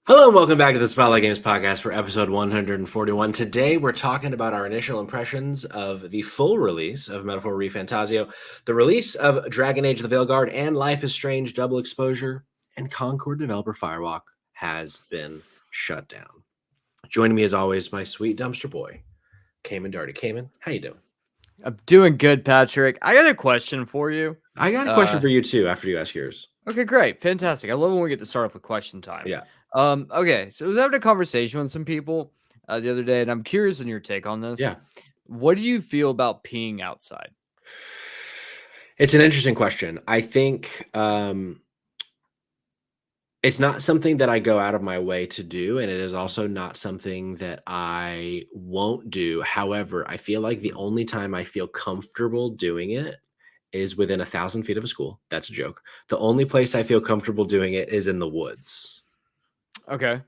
Hello and welcome back to the Spotlight Games podcast for episode 141. Today we're talking about our initial impressions of the full release of Metaphor ReFantasio, the release of Dragon Age the Veilguard, and Life is Strange Double Exposure, and Concord developer Firewalk has been shut down. Joining me as always, my sweet dumpster boy, Cayman Darty. Cayman, how you doing? I'm doing good, Patrick. I got a question for you. I got a question for you too after you ask yours. Okay, great. Fantastic. I love when we get to start off with question time. Yeah. Okay, so I was having a conversation with some people the other day, and I'm curious on your take on this. Yeah. What do you feel about peeing outside? It's an interesting question. I think it's not something that I go out of my way to do, and it is also not something that I won't do. However, I feel like the only time I feel comfortable doing it is within 1,000 feet of a school. That's a joke. The only place I feel comfortable doing it is in the woods. Okay.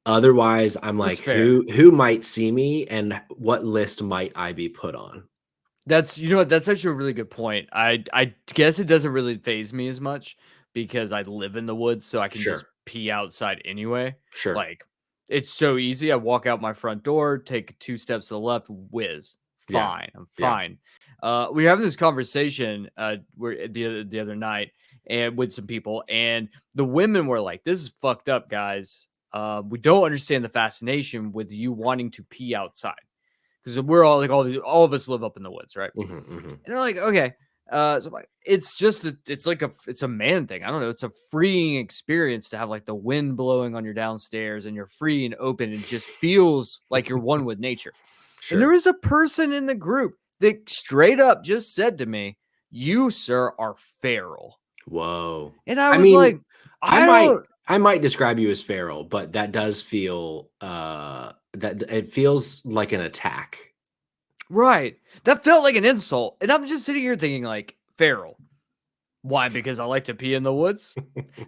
Otherwise, I'm like, who might see me, and what list might I be put on? That's actually a really good point. I guess it doesn't really faze me as much because I live in the woods, so I can just pee outside anyway. Sure. Like, it's so easy. I walk out my front door, take 2 steps to the left, whiz. Fine. Yeah. I'm fine. Yeah. We were having this conversation where the other night and with some people, and the women were like, "This is fucked up, guys. We don't understand the fascination with you wanting to pee outside." Because we're all like all of us live up in the woods, right? Mm-hmm, mm-hmm. And they're like, okay, so I'm like, it's a man thing. I don't know. It's a freeing experience to have like the wind blowing on your downstairs, and you're free and open, and just feels like you're one with nature. Sure. And there was a person in the group that straight up just said to me, "You, sir, are feral." Whoa! And I was like, I might describe you as feral, but that does feel that it feels like an attack. Right. That felt like an insult. And I'm just sitting here thinking like, feral. Why? Because I like to pee in the woods?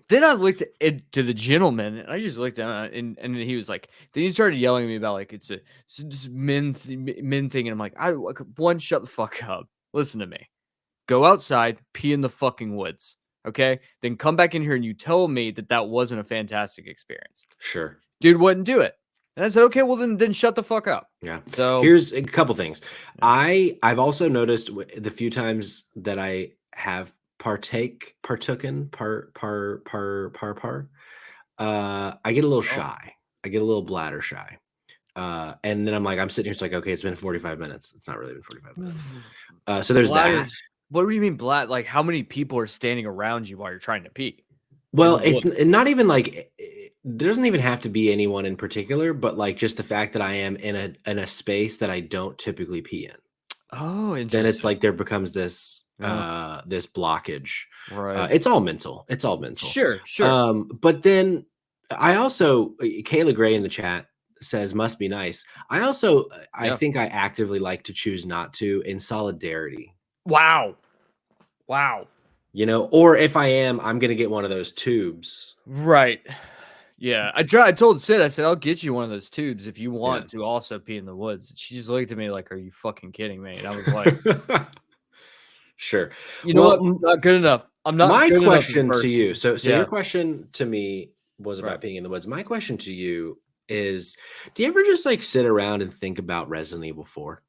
Then I looked to the gentleman, and I just looked at him, and he was like, then he started yelling at me about like, it's just men thing. And I'm like, one, shut the fuck up. Listen to me. Go outside, pee in the fucking woods. Okay? Then come back in here and you tell me that wasn't a fantastic experience. Sure. Dude wouldn't do it. And I said, okay, well then shut the fuck up. Yeah. So here's a couple things. I've also noticed the few times that I have partaken, I get a little shy. I get a little bladder shy. And then I'm sitting here, it's like, okay, it's been 45 minutes. It's not really been 45 minutes. So there's that. What do you mean bladder? Like, how many people are standing around you while you're trying to pee? Well, it's not even like, there doesn't even have to be anyone in particular, but like just the fact that I am in a space that I don't typically pee in. Oh, interesting. Then it's like there becomes this this blockage. Right. It's all mental. It's all mental. Sure. But then I also, Kayla Gray in the chat says must be nice. I think I actively like to choose not to, in solidarity. Wow. You know, or if I am, I'm gonna get one of those tubes. Right. Yeah. I told Sid, I said, I'll get you one of those tubes if you want to also pee in the woods. She just looked at me like, are you fucking kidding me? And I was like, sure. You know what? Not good enough. I'm not. My question to you. So your question to me was about peeing in the woods. My question to you is, do you ever just like sit around and think about Resident Evil 4?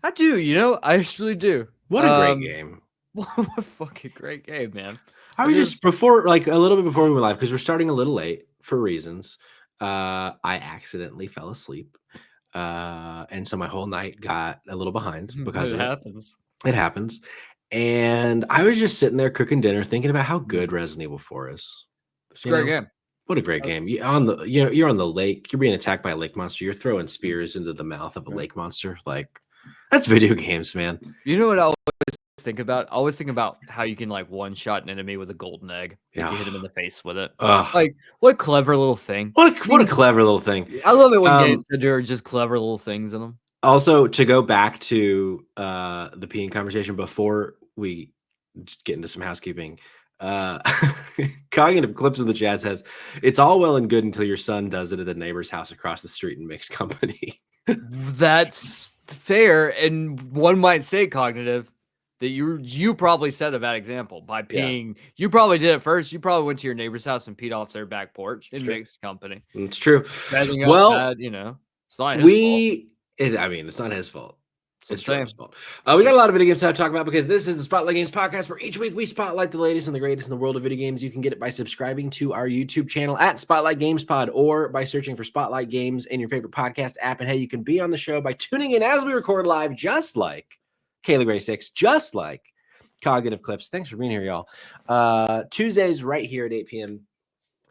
I do. You know, I actually do. What a great game. What a fucking great game, man. I was just before, like a little bit before we went live, because we're starting a little late for reasons. I accidentally fell asleep. And so my whole night got a little behind because it happens. It happens. And I was just sitting there cooking dinner, thinking about how good Resident Evil 4 is. It's a great game. What a great game. You're on the lake, you're being attacked by a lake monster, you're throwing spears into the mouth of a lake monster. Like, that's video games, man. You know what I always think about? I always think about how you can like one-shot an enemy with a golden egg. If you hit him in the face with it. Like, what a clever little thing. What a clever little thing. I love it when games do just clever little things in them. Also, to go back to the peeing conversation before we get into some housekeeping, Cognitive Clips in the chat says, it's all well and good until your son does it at the neighbor's house across the street and makes company. That's fair. And one might say, Cognitive, that you probably set a bad example by peeing. Yeah. You probably did it first. You probably went to your neighbor's house and peed off their back porch. It makes company. It's true. Well, bad, it's not his fault. It's not his fault. It's Jordan's fault. We got a lot of video games to talk about because this is the Spotlight Games podcast where each week we spotlight the latest and the greatest in the world of video games. You can get it by subscribing to our YouTube channel at Spotlight Games Pod or by searching for Spotlight Games in your favorite podcast app. And hey, you can be on the show by tuning in as we record live, just like Kayla Gray 6, just like Cognitive Clips. Thanks for being here, y'all. Tuesdays right here at 8 p.m.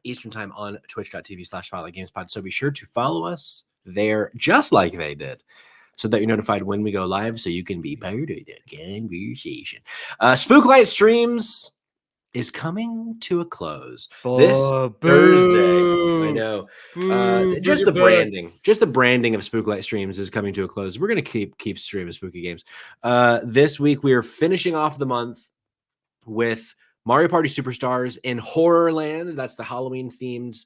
Eastern time on twitch.tv/Spotlight Games Pod. So be sure to follow us there just like they did, so that you're notified when we go live, so you can be part of that conversation. Spooklight Streams is coming to a close this Thursday. I know. Just the branding of Spooklight Streams is coming to a close. We're gonna keep streaming spooky games. This week we are finishing off the month with Mario Party Superstars in Horrorland. That's the Halloween themed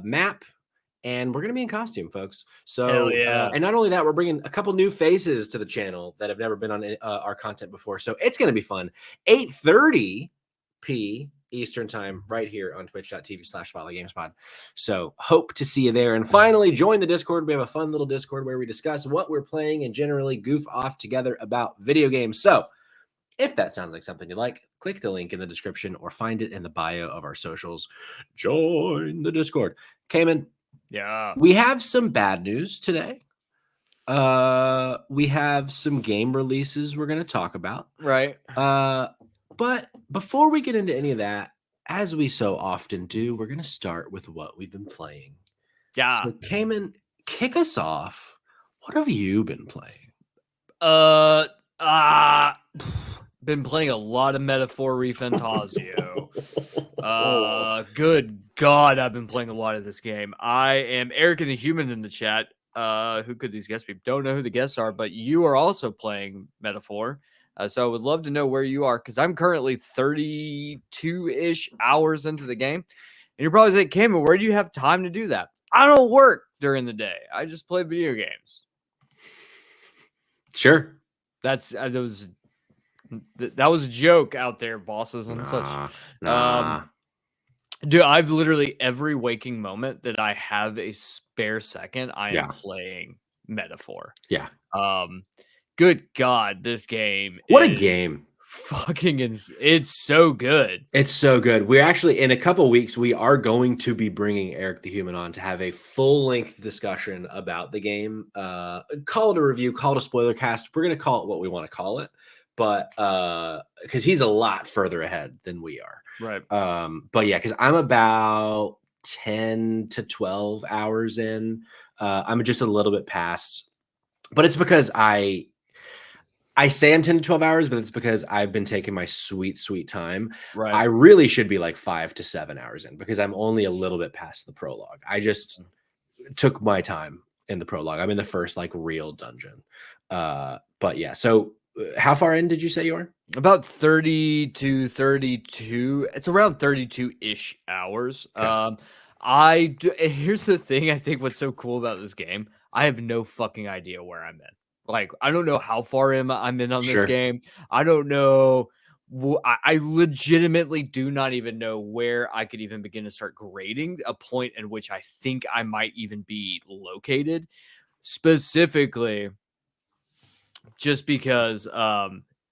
map. And we're going to be in costume, folks. So, and not only that, we're bringing a couple new faces to the channel that have never been on our content before. So it's going to be fun. 8:30 p. Eastern time right here on twitch.tv/Spotlight Games Pod. So hope to see you there. And finally, join the Discord. We have a fun little Discord where we discuss what we're playing and generally goof off together about video games. So if that sounds like something you like, click the link in the description or find it in the bio of our socials. Join the Discord. Cayman. Yeah, we have some bad news today. We have some game releases we're going to talk about. Right. But before we get into any of that, as we so often do, we're going to start with what we've been playing. Yeah. So, Cayman, kick us off. What have you been playing? Been playing a lot of Metaphor Refantasio. Good God, I've been playing a lot of this game. I am Eric and the Human in the chat. Who could these guests be? Don't know who the guests are, but you are also playing Metaphor. So I would love to know where you are, because I'm currently 32-ish hours into the game. And you're probably saying, Cameron, where do you have time to do that? I don't work during the day. I just play video games. Sure. That was a joke out there, bosses and such. Dude, I've literally every waking moment that I have a spare second, I am playing Metaphor. Yeah. Good God, this game. What a game. Fucking it's so good. It's so good. We're actually, in a couple weeks, we are going to be bringing Eric the Human on to have a full-length discussion about the game. Call it a review, call it a spoiler cast. We're going to call it what we want to call it. But because he's a lot further ahead than we are. Right. But yeah, because I'm about 10 to 12 hours in. I'm just a little bit past. But it's because I say I'm 10 to 12 hours, but it's because I've been taking my sweet time. Right. I really should be like 5 to 7 hours in, because I'm only a little bit past the prologue. I just took my time in the prologue. I'm in the first like real dungeon. But yeah, so how far in did you say you are? About 30 to 32. It's around 32-ish hours. Okay. Here's the thing. I think what's so cool about this game, I have no fucking idea where I'm in. Like, I don't know how far I'm in on this game. I don't know. I legitimately do not even know where I could even begin to start grading a point in which I think I might even be located. Specifically, just because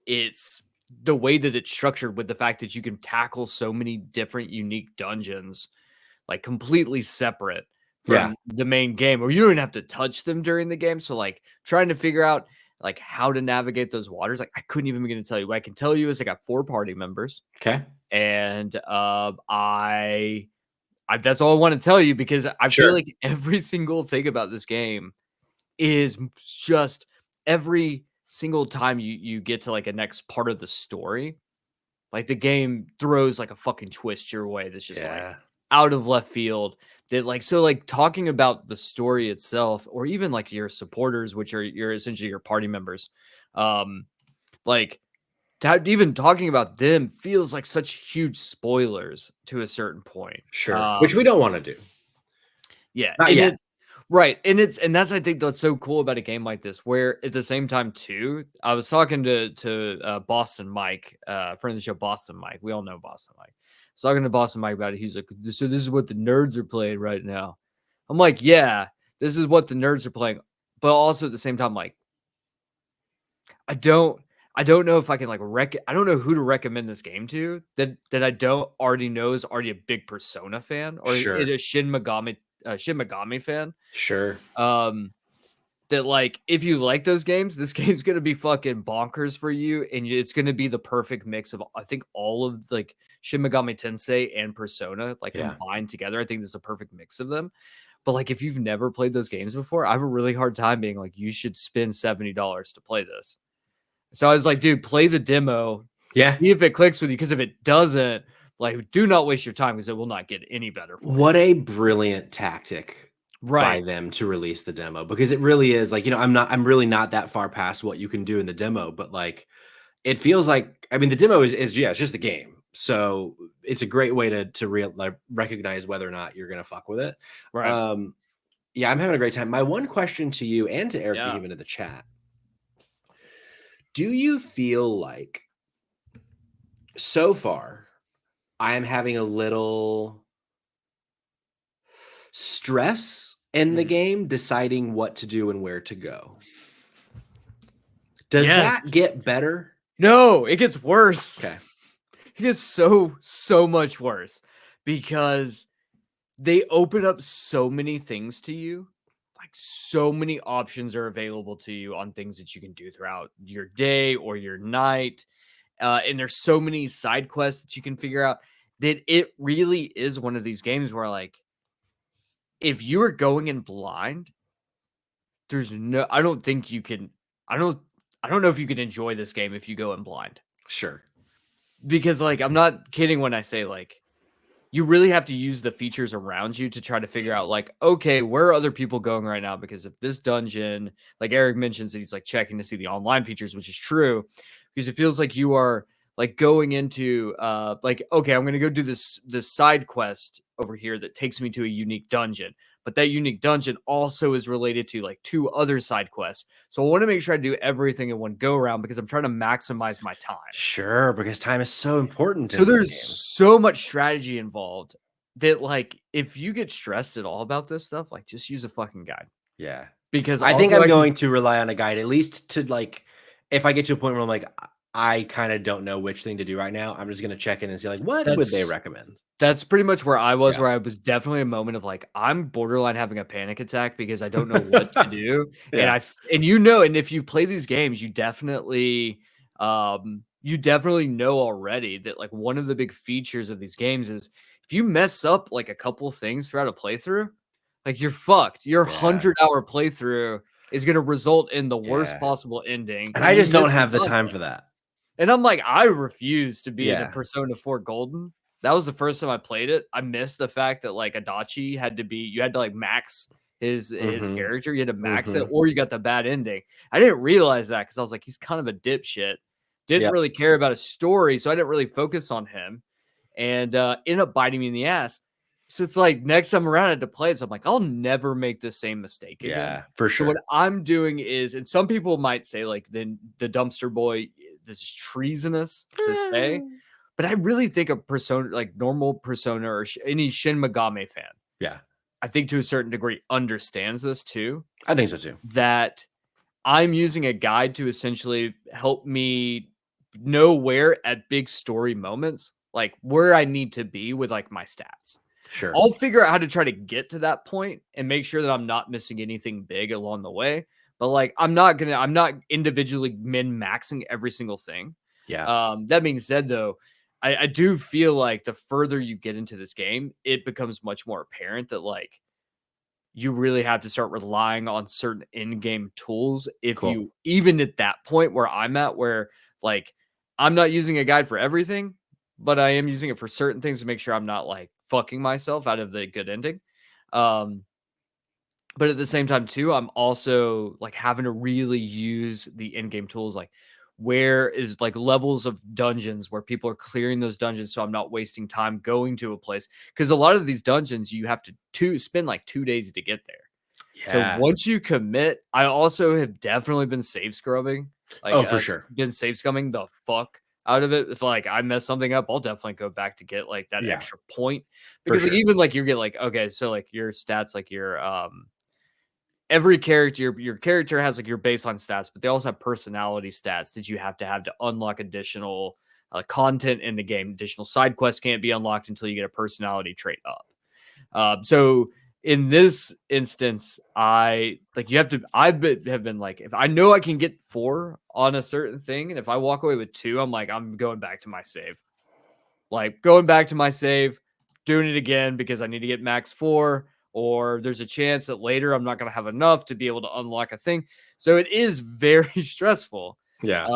it's the way that it's structured, with the fact that you can tackle so many different unique dungeons, like completely separate from the main game, or you don't even have to touch them during the game. So like trying to figure out like how to navigate those waters, like I couldn't even begin to tell you. What I can tell you is I got 4 party members. Okay. And I that's all I want to tell you, because I feel like every single thing about this game is just every single time you get to like a next part of the story, like the game throws like a fucking twist your way that's just like out of left field. That like, so like talking about the story itself, or even like your supporters, which are essentially your party members, like even talking about them feels like such huge spoilers to a certain point. Which we don't want to do. Yeah. Not yet. Right. And that's I think that's so cool about a game like this, where at the same time too, I was talking to Boston Mike, friend of the show, Boston Mike. We all know Boston Mike. I was talking to Boston Mike about it. He's like, so this is what the nerds are playing right now. I'm like, yeah, this is what the nerds are playing. But also at the same time, like, I don't I don't know if I can like I don't know who to recommend this game to that I don't already know is already a big Persona fan or is Sure. a Shin Megami fan. Sure. Um that like if you like those games, this game's gonna be fucking bonkers for you, and it's gonna be the perfect mix of I think all of like Shin Megami Tensei and Persona like Yeah. combined together. I think this is a perfect mix of them. But like if you've never played those games before, I have a really hard time being like, you should spend $70 to play this. So I was like, dude, play the demo, Yeah. see if it clicks with you. Because if it doesn't, like, do not waste your time because it will not get any better for you. What a brilliant tactic by Right. them to release the demo, because it really is like, I'm really not that far past what you can do in the demo, but like it feels like, I mean, the demo is yeah, it's just the game. So it's a great way to like recognize whether or not you're gonna fuck with it. Right. Um, yeah, I'm having a great time. My one question to you and to Eric, Yeah. even in the chat, do you feel like so far I am having a little stress in the Mhm. game deciding what to do and where to go? Does Yes. that get better? No, it gets worse. Okay. It gets so much worse because they open up so many things to you. Like so many options are available to you on things that you can do throughout your day or your night. And there's so many side quests that you can figure out that it really is one of these games where like if you are going in blind, there's no I don't think you can I don't know if you can enjoy this game if you go in blind. Sure. Because like I'm not kidding when I say like you really have to use the features around you to try to figure out like, okay, where are other people going right now? Because if this dungeon, like Eric mentions that he's like checking to see the online features, which is true, because it feels like you are like going into like, okay, I'm gonna go do this side quest over here that takes me to a unique dungeon. But that unique dungeon also is related to like two other side quests. So I want to make sure I do everything in one go around because I'm trying to maximize my time. Sure, because time is so important So in these there's games. so much strategy involved that like if you get stressed at all about this stuff, like just use a fucking guide. Yeah. Because I think also I'm I can going to rely on a guide, at least to like, if I get to a point where I'm like, I kind of don't know which thing to do right now, I'm just going to check in and see like, what would they that's recommend? that's pretty much Yeah. where I was definitely a moment of like I'm borderline having a panic attack because I don't know what to do. And Yeah. and you know, and if you play these games, you definitely know already that like one of the big features of these games is if you mess up like a couple things throughout a playthrough, like you're fucked. Your Yeah. 100-hour playthrough is going to result in the worst Yeah. possible ending And and I you just don't missing have the time content. for that. And I'm like, I refuse to be in a Yeah. Persona 4 Golden. That was the first time I played it. I missed the fact that like Adachi had to be you had to like max his Hmm. character. You had to max it Hmm. or you got the bad ending. I didn't realize that because I was like, he's kind of a dipshit. Didn't Yep. really care about his story, so I didn't really focus on him. And ended up biting me in the ass. So it's like next time around I had to play it. So I'm like, I'll never make the same mistake again. Yeah, for So what sure. I'm doing is, and some people might say like then the dumpster boy, this is treasonous to say, but I really think a persona like normal persona or any Shin Megami fan, Yeah, I think to a certain degree understands this too. I think so too. That I'm using a guide to essentially help me know where at big story moments, like where I need to be with like my stats. Sure. I'll figure out how to try to get to that point and make sure that I'm not missing anything big along the way. But like I'm not individually min maxing every single thing. Yeah. That being said though, I do feel like the further you get into this game, it becomes much more apparent that like you really have to start relying on certain in-game tools if Cool. you even at that point where I'm at where like I'm not using a guide for everything, but I am using it for certain things to make sure I'm not like fucking myself out of the good ending. Um but at the same time too, I'm also like having to really use the in-game tools like where is like levels of dungeons where people are clearing those dungeons so I'm not wasting time going to a place because a lot of these dungeons you have to spend like 2 days to get there. So Yeah. once you commit, I also have definitely been save scrubbing. Like, Oh, for sure. been save scumming the fuck out of it. If like I mess something up, I'll definitely go back to get like that Yeah, extra point. for Because like sure. even like you get like, okay, so like your stats, like your every character, your character has like your baseline stats, but they also have personality stats that you have to unlock additional content in the game. Additional side quests can't be unlocked until you get a personality trait up. So in this instance, I like you have to. Have been like, if I know I can get 4 on a certain thing, and if I walk away with 2, I'm like, I'm going back to my save. Like going back to my save, doing it again because I need to get max 4, or there's a chance that later I'm not going to have enough to be able to unlock a thing. So it is very stressful. Yeah.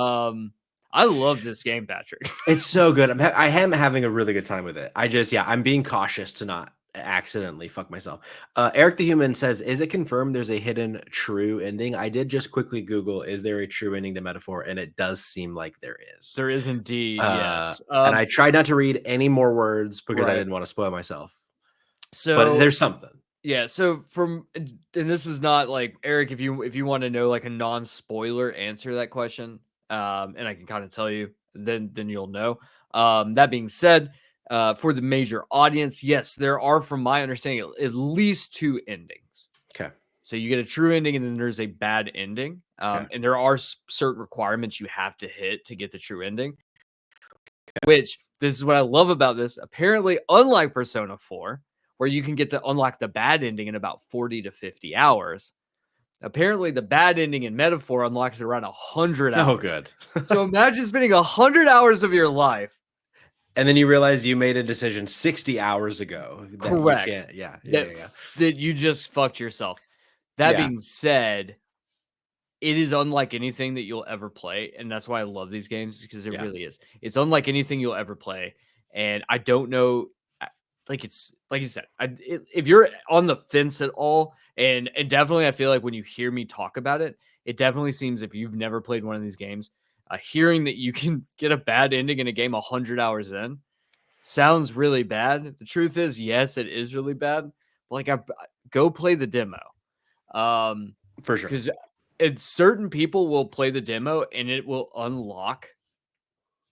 I love this game, Patrick. It's so good. I am having a really good time with it. I'm being cautious to not accidentally fuck myself. Eric the Human says, is it confirmed there's a hidden true ending? I did just quickly Google, is there a true ending to Metaphor? And it does seem like there is. There is indeed, yes. And I tried not to read any more words because I Right. didn't want to spoil myself. So But there's something. yeah, so and this is not like Eric, if you want to know like a non-spoiler answer to that question, and I can kind of tell you, then you'll know. That being said, for the major audience, yes, there are, from my understanding, at least 2 endings. Okay. So you get a true ending and then there's a bad ending. Okay. And there are certain requirements you have to hit to get the true ending. Which, this is what I love about this. Apparently, unlike Persona 4, where you can unlock the bad ending in about 40 to 50 hours. Apparently, the bad ending in Metaphor unlocks around 100 hours. Oh, good. So imagine spending 100 hours of your life. And then you realize you made a decision 60 hours ago. Correct. That you just fucked yourself. That being said, it is unlike anything that you'll ever play. And that's why I love these games, because it really is. It's unlike anything you'll ever play. And I don't know, like it's like you said, if you're on the fence at all, and definitely I feel like when you hear me talk about it, it definitely seems, if you've never played one of these games, hearing that you can get a bad ending in a game 100 hours in sounds really bad. The truth is, yes, it is really bad. But like, go play the demo. For sure. Because certain people will play the demo and it will unlock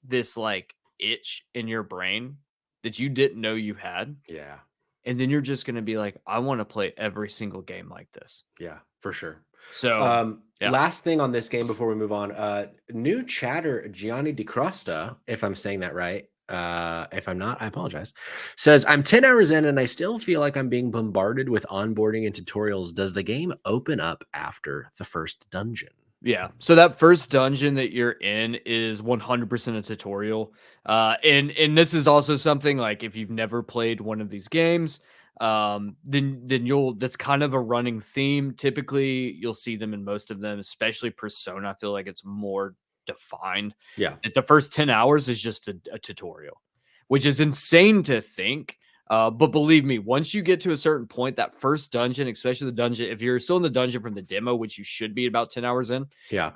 this like itch in your brain that you didn't know you had. Yeah. And then you're just going to be like, I want to play every single game like this. Yeah, for sure. So, last thing on this game before we move on, new chatter, Gianni Di Crosta, if I'm saying that right. If I'm not, I apologize. Says, I'm 10 hours in and I still feel like I'm being bombarded with onboarding and tutorials. Does the game open up after the first dungeon? Yeah. So that first dungeon that you're in is 100% a tutorial. And this is also something like, if you've never played one of these games, then that's kind of a running theme. Typically you'll see them in most of them, especially Persona. I feel like it's more defined. Yeah. That the first 10 hours is just a tutorial, which is insane to think. But believe me, once you get to a certain point, that first dungeon, especially the dungeon, if you're still in the dungeon from the demo, which you should be about 10 hours in. Yeah.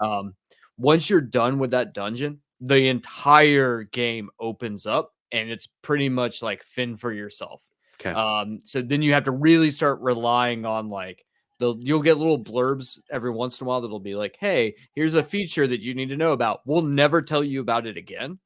Once you're done with that dungeon, the entire game opens up and it's pretty much like fend for yourself. Okay. So then you have to really start relying on like, you'll get little blurbs every once in a while that'll be like, hey, here's a feature that you need to know about. We'll never tell you about it again.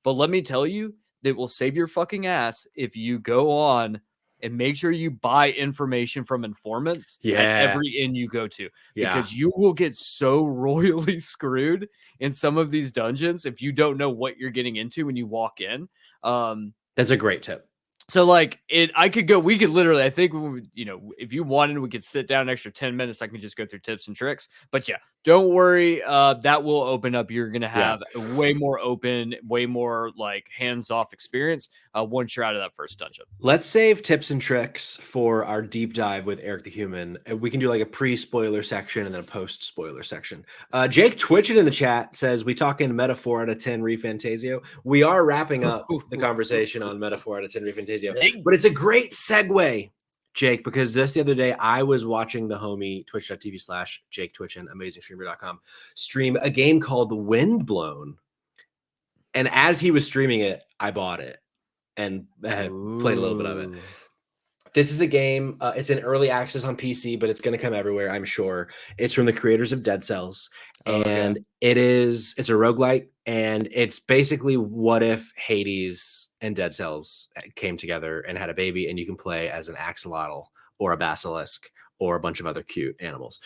But let me tell you, that will save your fucking ass if you go on and make sure you buy information from informants at every inn you go to. Because you will get so royally screwed in some of these dungeons if you don't know what you're getting into when you walk in. That's a great tip. So like we could literally, I think, if you wanted, we could sit down an extra 10 minutes. I can just go through tips and tricks, but yeah, don't worry. That will open up. You're going to have a way more open, way more like hands-off experience once you're out of that first dungeon. Let's save tips and tricks for our deep dive with Eric the Human. We can do like a pre-spoiler section and then a post-spoiler section. Jake Twitchett in the chat says, we talking Metaphor out of 10 ReFantasio. We are wrapping up the conversation on Metaphor out of 10 ReFantasio. But it's a great segue, Jake, because just the other day I was watching the homie twitch.tv/Jake Twitchin, amazingstreamer.com, stream a game called Windblown. And as he was streaming it, I bought it and played a little bit of it. This is a game. It's in early access on PC, but it's going to come everywhere, I'm sure. It's from the creators of Dead Cells, Oh, okay. and it's a roguelike, and it's basically what if Hades and Dead Cells came together and had a baby, and you can play as an axolotl or a basilisk or a bunch of other cute animals.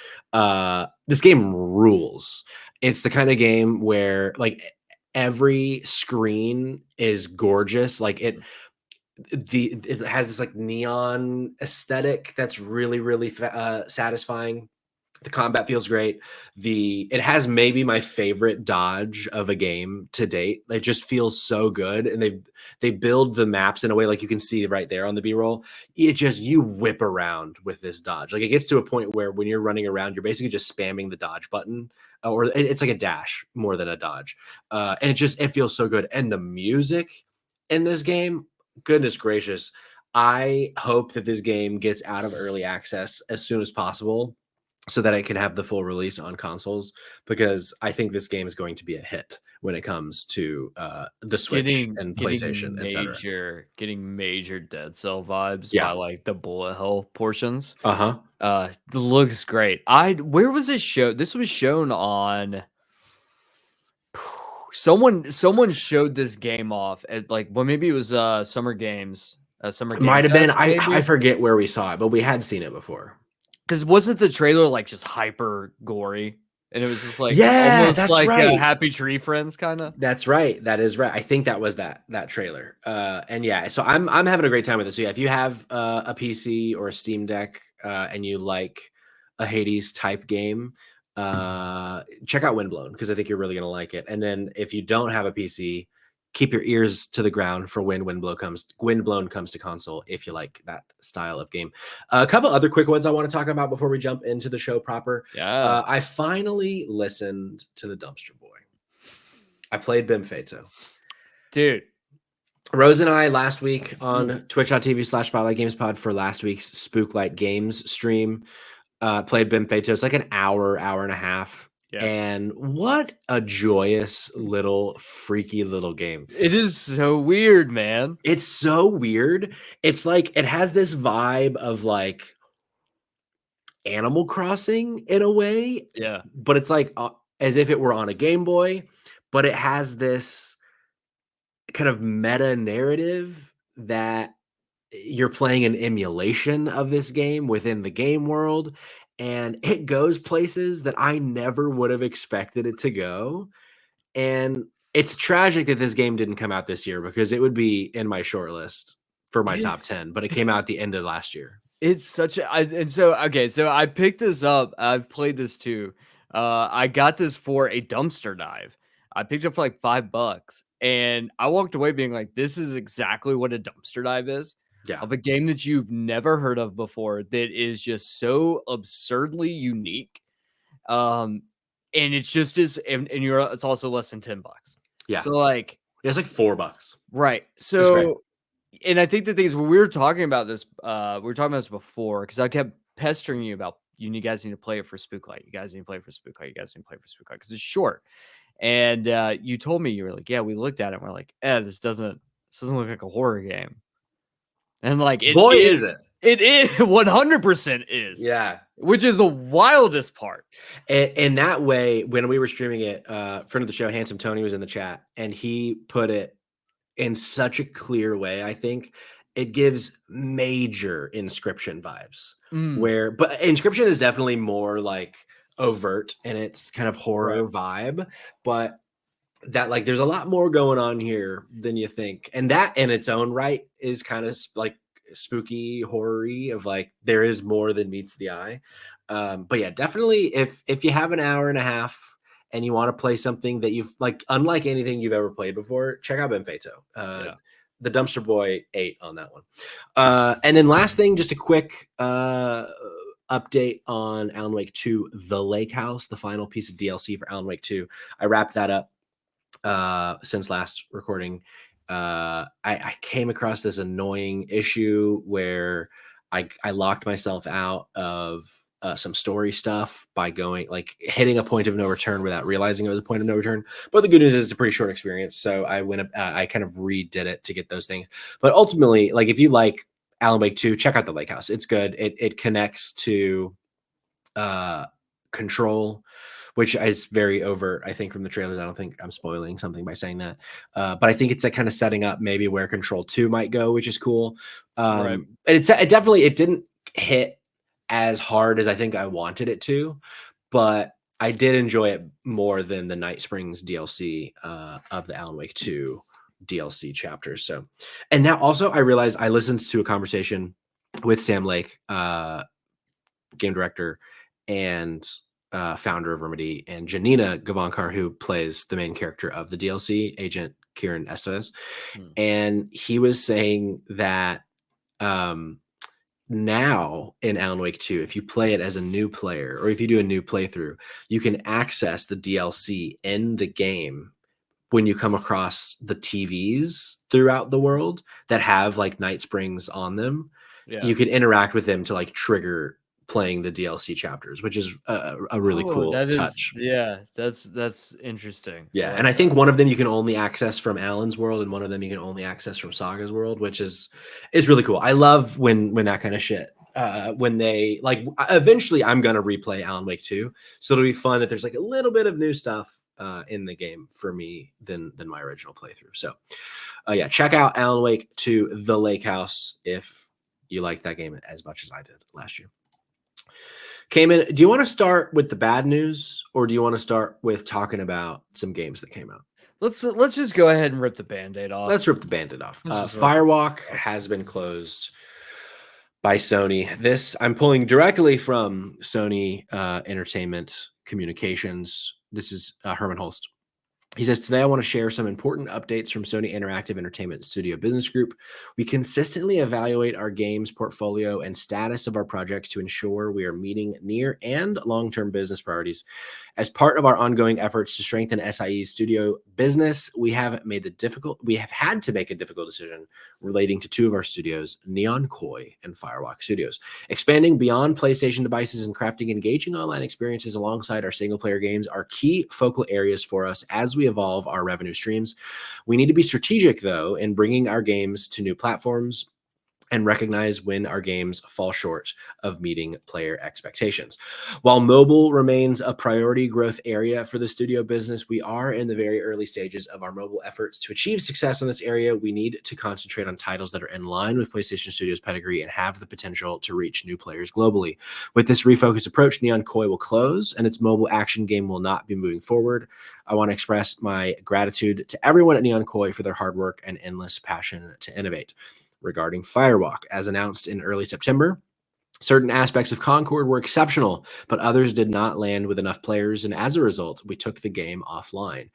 This game rules. It's the kind of game where like every screen is gorgeous. Like it has this like neon aesthetic that's really satisfying. The combat feels great. It has maybe my favorite dodge of a game to date. It just feels so good, and they build the maps in a way like you can see right there on the B-roll. It just you whip around with this dodge. Like it gets to a point where when you're running around, you're basically just spamming the dodge button, or it's like a dash more than a dodge. And it feels so good. And the music in this game, goodness gracious, I hope that this game gets out of early access as soon as possible so that it can have the full release on consoles, because I think this game is going to be a hit when it comes to the Switch and PlayStation, etc. Getting major Dead Cell vibes by Yeah. like the bullet hell portions. Uh-huh. Looks great. Where was this show? This was shown on someone showed this game off at like, well, maybe it was Summer Games. Summer Game Might have been. Fest, I forget where we saw it, but we had seen it before. Because wasn't the trailer like just hyper gory? And it was just like Yeah, almost that's like right. Happy Tree Friends kind of. That's right. That is right. I think that was that trailer. And yeah, so I'm having a great time with this. So yeah, if you have a PC or a Steam Deck and you like a Hades type game, check out Windblown, because I think you're really gonna like it. And then if you don't have a PC, keep your ears to the ground for when Windblown comes to console, if you like that style of game. A couple other quick ones I want to talk about before we jump into the show proper. Yeah. I finally listened to the Dumpster Boy. I played Bimfeto. Dude. Rose and I last week on twitch.tv/SpotlightGamesPod for last week's Spooklight Games stream played Bimfeto. It's like an hour and a half. Yeah. And what a joyous little freaky little game. It is so weird, man. It's so weird. It's like it has this vibe of like Animal Crossing in a way. Yeah. But it's like as if it were on a Game Boy, but it has this kind of meta narrative that you're playing an emulation of this game within the game world. And it goes places that I never would have expected it to go. And it's tragic that this game didn't come out this year, because it would be in my short list for my top 10, but it came out at the end of last year. It's such a, so I picked this up. I've played this too. I got this for a dumpster dive. I picked it up for like $5, and I walked away being like, this is exactly what a dumpster dive is. Yeah. Of a game that you've never heard of before, that is just so absurdly unique. And it's just and it's also less than $10. Yeah. So like, it's like $4. Right. So, and I think the thing is, when we were talking about this, we were talking about this before, because I kept pestering you about, you guys need to play it for Spooklight. You guys need to play it for Spooklight. You guys need to play it for Spooklight, because it's short. And you told me, you were like, yeah, we looked at it and we're like, this doesn't look like a horror game. And like, is it? It is 100% is. Yeah. Which is the wildest part. And that way, when we were streaming it, friend of the show, Handsome Tony, was in the chat, and he put it in such a clear way. I think it gives major Inscription vibes, but Inscription is definitely more like overt in its kind of horror vibe, but that like there's a lot more going on here than you think, and that in its own right is kind of like spooky horror-y, of like there is more than meets the eye. But yeah, definitely if you have an hour and a half and you want to play something that you've like unlike anything you've ever played before, check out Bimfeto. The Dumpster Boy 8 on that one. And then last thing, just a quick update on Alan Wake 2 The Lake House, the final piece of DLC for Alan Wake 2. I wrapped that up since last recording. I came across this annoying issue where I locked myself out of some story stuff by hitting a point of no return without realizing it was a point of no return. But the good news is it's a pretty short experience, so I kind of redid it to get those things. But ultimately, like if you like Alan Wake 2, check out the Lake House. It's good. It connects to Control, which is very overt, I think, from the trailers. I don't think I'm spoiling something by saying that. But I think it's like kind of setting up maybe where Control 2 might go, which is cool. Right. And it didn't hit as hard as I think I wanted it to, but I did enjoy it more than the Night Springs DLC of the Alan Wake 2 DLC chapters. So, and now also I realized I listened to a conversation with Sam Lake, game director and founder of Remedy, and Janina Gavankar, who plays the main character of the DLC, Agent Kieran Estes. And he was saying that now in Alan Wake 2, if you play it as a new player or if you do a new playthrough, you can access the DLC in the game when you come across the TVs throughout the world that have like Night Springs on them. Yeah. You could interact with them to like trigger playing the DLC chapters, which is a really cool touch. That's interesting. Yeah, and I think one of them you can only access from Alan's world, and one of them you can only access from Saga's world, which is really cool. I love when that kind of shit. When they like, eventually I'm gonna replay Alan Wake 2, so it'll be fun that there's like a little bit of new stuff in the game for me than my original playthrough. So, yeah, check out Alan Wake 2: The Lake House if you like that game as much as I did last year. Cayman, do you want to start with the bad news, or do you want to start with talking about some games that came out? Let's just go ahead and rip the Band-Aid off. Let's rip the Band-Aid off. Firewalk has been closed by Sony. This I'm pulling directly from Sony Entertainment Communications. This is Herman Holst. He says, today I want to share some important updates from Sony Interactive Entertainment Studio Business Group. We consistently evaluate our games portfolio and status of our projects to ensure we are meeting near and long-term business priorities. As part of our ongoing efforts to strengthen SIE's studio business, we have had to make a difficult decision relating to two of our studios, Neon Koi and Firewalk Studios. Expanding beyond PlayStation devices and crafting engaging online experiences alongside our single-player games are key focal areas for us as we evolve our revenue streams. We need to be strategic, though, in bringing our games to new platforms and recognize when our games fall short of meeting player expectations. While mobile remains a priority growth area for the studio business, we are in the very early stages of our mobile efforts. To achieve success in this area, we need to concentrate on titles that are in line with PlayStation Studios' pedigree and have the potential to reach new players globally. With this refocused approach, Neon Koi will close and its mobile action game will not be moving forward. I want to express my gratitude to everyone at Neon Koi for their hard work and endless passion to innovate. Regarding Firewalk, as announced in early September, certain aspects of Concord were exceptional, but others did not land with enough players, and as a result, we took the game offline.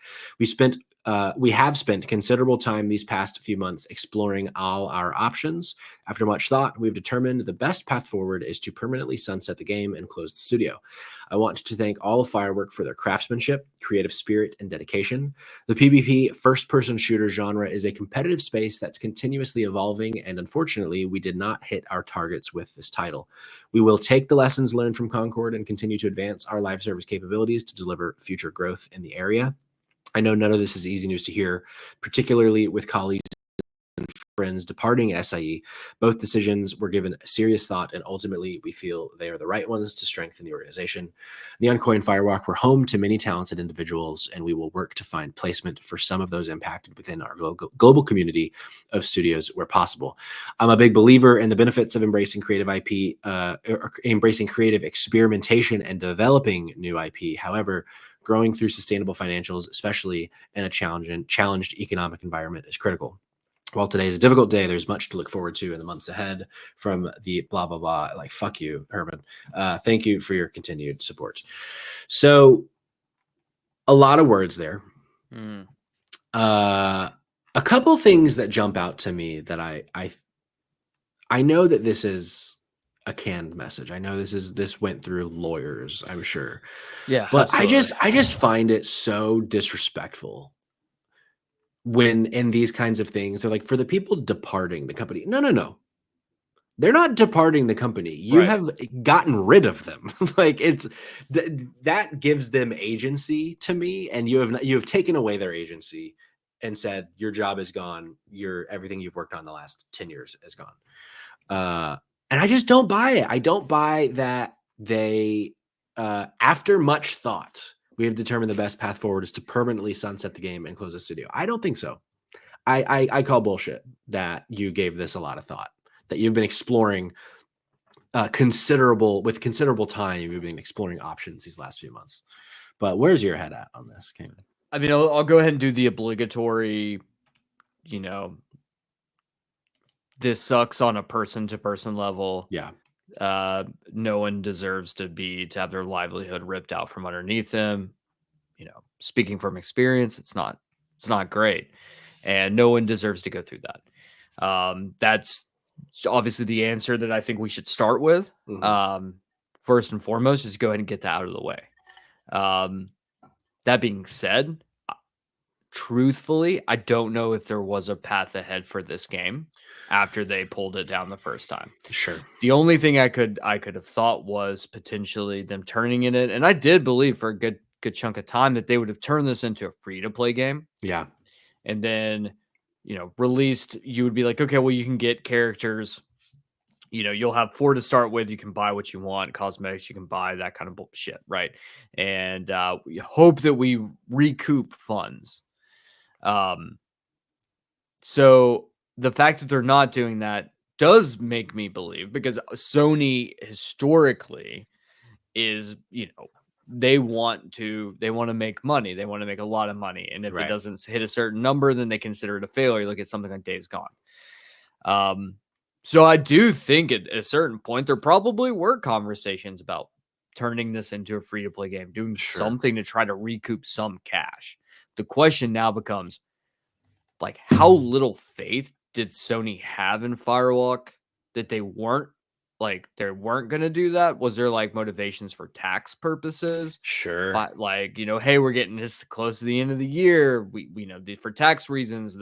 We have spent considerable time these past few months exploring all our options. After much thought, we've determined the best path forward is to permanently sunset the game and close the studio. I want to thank all of Firewalk for their craftsmanship, creative spirit, and dedication. The PvP first-person shooter genre is a competitive space that's continuously evolving, and unfortunately, we did not hit our targets with this title. We will take the lessons learned from Concord and continue to advance our live service capabilities to deliver future growth in the area. I know none of this is easy news to hear, particularly with colleagues and friends departing SIE. Both decisions were given serious thought, and ultimately we feel they are the right ones to strengthen the organization. Neon Koi and Firewalk were home to many talented individuals, and we will work to find placement for some of those impacted within our global community of studios where possible. I'm a big believer in the benefits of embracing creative IP, embracing creative experimentation and developing new IP. However, growing through sustainable financials, especially in a challenged economic environment, is critical. While today is a difficult day, there's much to look forward to in the months ahead from the blah, blah, blah. Like, fuck you, Herman. Thank you for your continued support. So a lot of words there. A couple things that jump out to me that I know that this is a canned message. I know this went through lawyers, I'm sure. Yeah, but absolutely. I just find it so disrespectful when in these kinds of things, they're like, for the people departing the company. No. They're not departing the company. You Right. have gotten rid of them. Like that gives them agency to me, and you have taken away their agency and said your job is gone. Everything you've worked on the last 10 years is gone. And I just don't buy it. I don't buy that they, after much thought, we have determined the best path forward is to permanently sunset the game and close the studio. I don't think so. I call bullshit that you gave this a lot of thought, that you've been exploring considerable time. You've been exploring options these last few months. But where's your head at on this, Cayman? I mean, I'll go ahead and do the obligatory, this sucks on a person-to-person level. Yeah. No one deserves to have their livelihood ripped out from underneath them. Speaking from experience, it's not great, and no one deserves to go through that. That's obviously the answer that I think we should start with. First and foremost, just go ahead and get that out of the way. That being said, truthfully, I don't know if there was a path ahead for this game after they pulled it down the first time. Sure. The only thing I could have thought was potentially them turning in it, and I did believe for a good chunk of time that they would have turned this into a free-to-play game. Yeah. And then, released, you would be like, okay, well, you can get characters, you'll have 4 to start with. You can buy what you want, cosmetics, you can buy that kind of bullshit, right? And we hope that we recoup funds. So the fact that they're not doing that does make me believe, because Sony historically is, they want to make money. They want to make a lot of money. And if it doesn't hit a certain number, then they consider it a failure. Look at something like Days Gone. So I do think at a certain point, there probably were conversations about turning this into a free-to-play game, doing something to try to recoup some cash. The question now becomes, like, how little faith did Sony have in Firewalk that they weren't going to do that? Was there like motivations for tax purposes? Sure. But like, hey, we're getting this close to the end of the year. We know for tax reasons,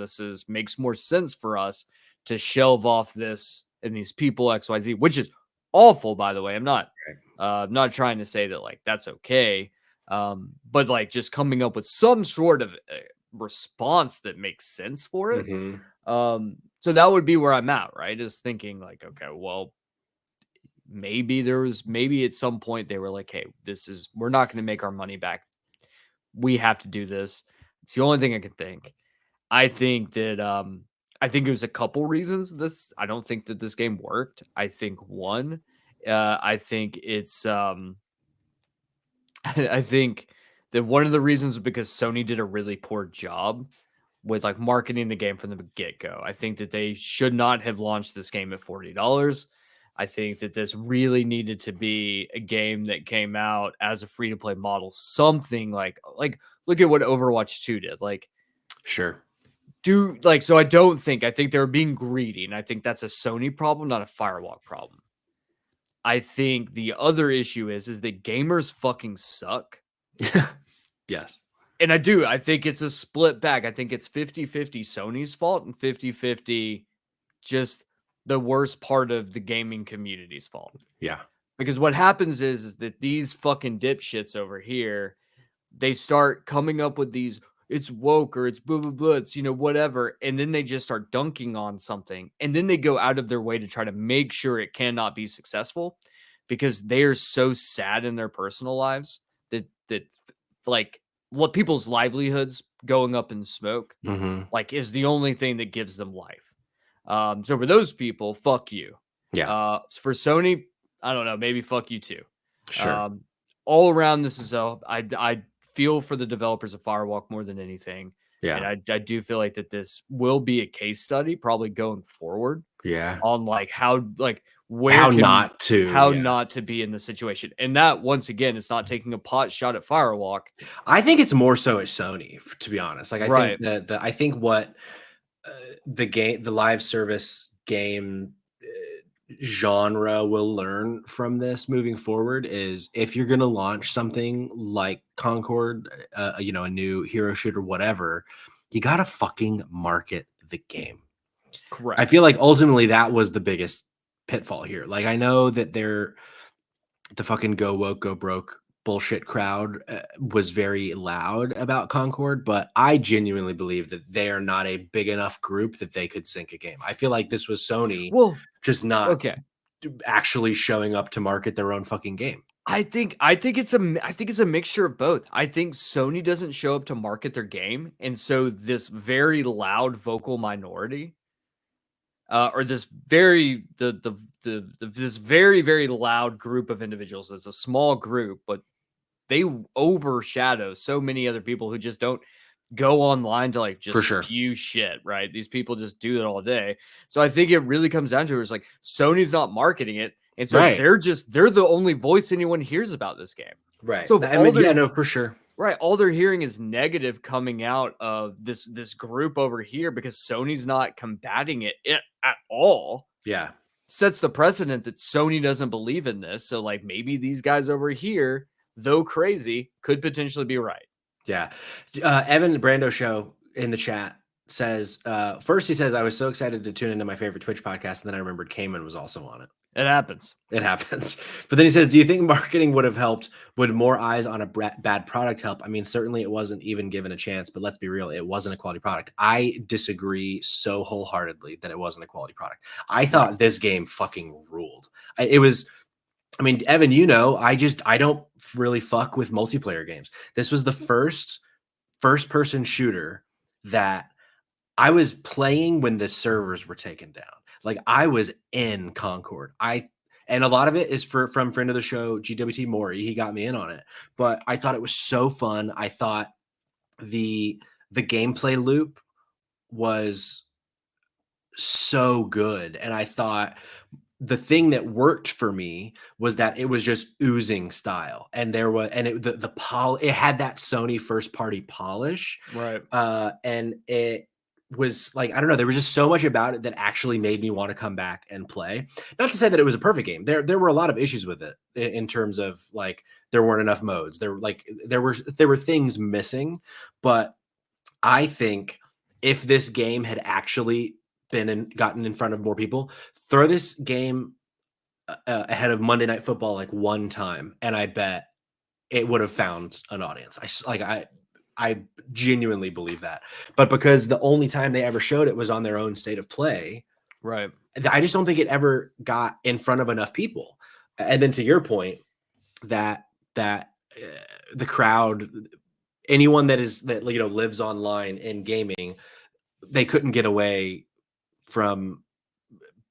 makes more sense for us to shelve off this and these people XYZ, which is awful, by the way. I'm not trying to say that like that's okay. But like just coming up with some sort of response that makes sense for it. So that would be where I'm at, right? Just thinking like, okay, well, maybe at some point they were like, hey, we're not going to make our money back. We have to do this. It's the only thing I can think. I think that, I think it was a couple reasons. I don't think that this game worked. I think one, I think it's, I think that one of the reasons was because Sony did a really poor job with like marketing the game from the get-go. I think that they should not have launched this game at $40. I think that this really needed to be a game that came out as a free-to-play model. Something like look at what Overwatch 2 did. Like, sure. So I think they're being greedy, and I think that's a Sony problem, not a Firewalk problem. I think the other issue is that gamers fucking suck. Yes. And I think it's a split bag. I think it's 50-50 Sony's fault and 50-50 just the worst part of the gaming community's fault. Yeah. Because what happens is that these fucking dipshits over here, they start coming up with these, it's woke or it's blah, blah, blah, it's, whatever. And then they just start dunking on something. And then they go out of their way to try to make sure it cannot be successful, because they are so sad in their personal lives that like what people's livelihoods going up in smoke, like is the only thing that gives them life. So for those people, fuck you. Yeah. For Sony, I don't know, maybe fuck you too. Sure. All around, this is I feel for the developers of Firewalk more than anything. Yeah. And I do feel like that this will be a case study probably going forward. Yeah. On like how not to be in the situation. And that, once again, it's not taking a pot shot at Firewalk. I think it's more so at Sony, to be honest. Like, I think that I think what the live service game genre will learn from this moving forward is, if you're going to launch something like Concord, a new hero shooter, whatever, you got to fucking market the game. Correct. I feel like ultimately that was the biggest pitfall here. Like, I know that the fucking go woke, go broke bullshit crowd was very loud about Concord, but I genuinely believe that they are not a big enough group that they could sink a game. I feel like this was Sony just not Okay. actually showing up to market their own fucking game. I think it's a mixture of both. I think Sony doesn't show up to market their game, and so this very loud vocal minority, or this very this very very loud group of individuals. It's a small group, but they overshadow so many other people who just don't go online to like For just sure. spew shit, right? These people just do it all day. So I think it really comes down to it. It's like Sony's not marketing it. And so Right. they're the only voice anyone hears about this game. Right. So I mean, yeah, no, for sure. right, all they're hearing is negative coming out of this group over here because Sony's not combating it at all. Yeah. Sets the precedent that Sony doesn't believe in this. So like maybe these guys over here, though crazy, could potentially be right. Yeah. Evan Brando Show in the chat says, first he says, I was so excited to tune into my favorite Twitch podcast, and then I remembered Cayman was also on it. It happens. It happens. But then he says, do you think marketing would have helped? Would more eyes on a bad product help? I mean, certainly it wasn't even given a chance, but let's be real. It wasn't a quality product. I disagree so wholeheartedly that it wasn't a quality product. I thought this game fucking ruled. I mean, Evan, you know, I don't really fuck with multiplayer games. This was the first person shooter that I was playing when the servers were taken down. Like I was in Concord. And a lot of it is from friend of the show, GWT Maury. He got me in on it. But I thought it was so fun. I thought the gameplay loop was so good. And I thought the thing that worked for me was that it was just oozing style, and there was, and it had that Sony first party polish, right? And it was like, I don't know, there was just so much about it that actually made me want to come back and play. Not to say that it was a perfect game. There were a lot of issues with it in terms of like there weren't enough modes. There were things missing, but I think if this game had actually gotten in front of more people, throw this game ahead of Monday Night Football like one time, and I bet it would have found an audience. I genuinely believe that. But because the only time they ever showed it was on their own State of Play, right? I just don't think it ever got in front of enough people. And then to your point, that the crowd, anyone that lives online in gaming, they couldn't get away from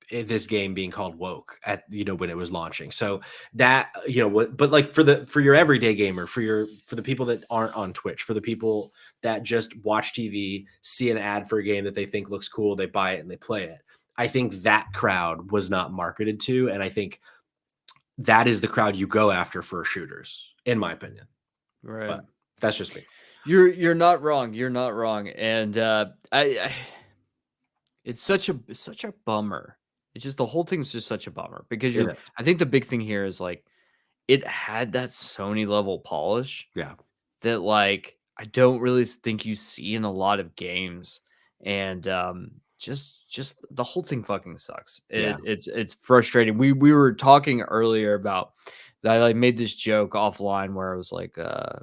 this game being called woke at when it was launching. So that but like for your everyday gamer, for the people that aren't on Twitch, for the people that just watch TV, see an ad for a game that they think looks cool, they buy it and they play it. I think that crowd was not marketed to, and I think that is the crowd you go after for shooters, in my opinion. Right. But that's just me. You're not wrong. You're not wrong. And it's such a bummer. It's just the whole thing's just such a bummer because I think the big thing here is like it had that Sony level polish. Yeah. That like I don't really think you see in a lot of games. And just the whole thing fucking sucks. It's frustrating. We were talking earlier about I like made this joke offline where I was like,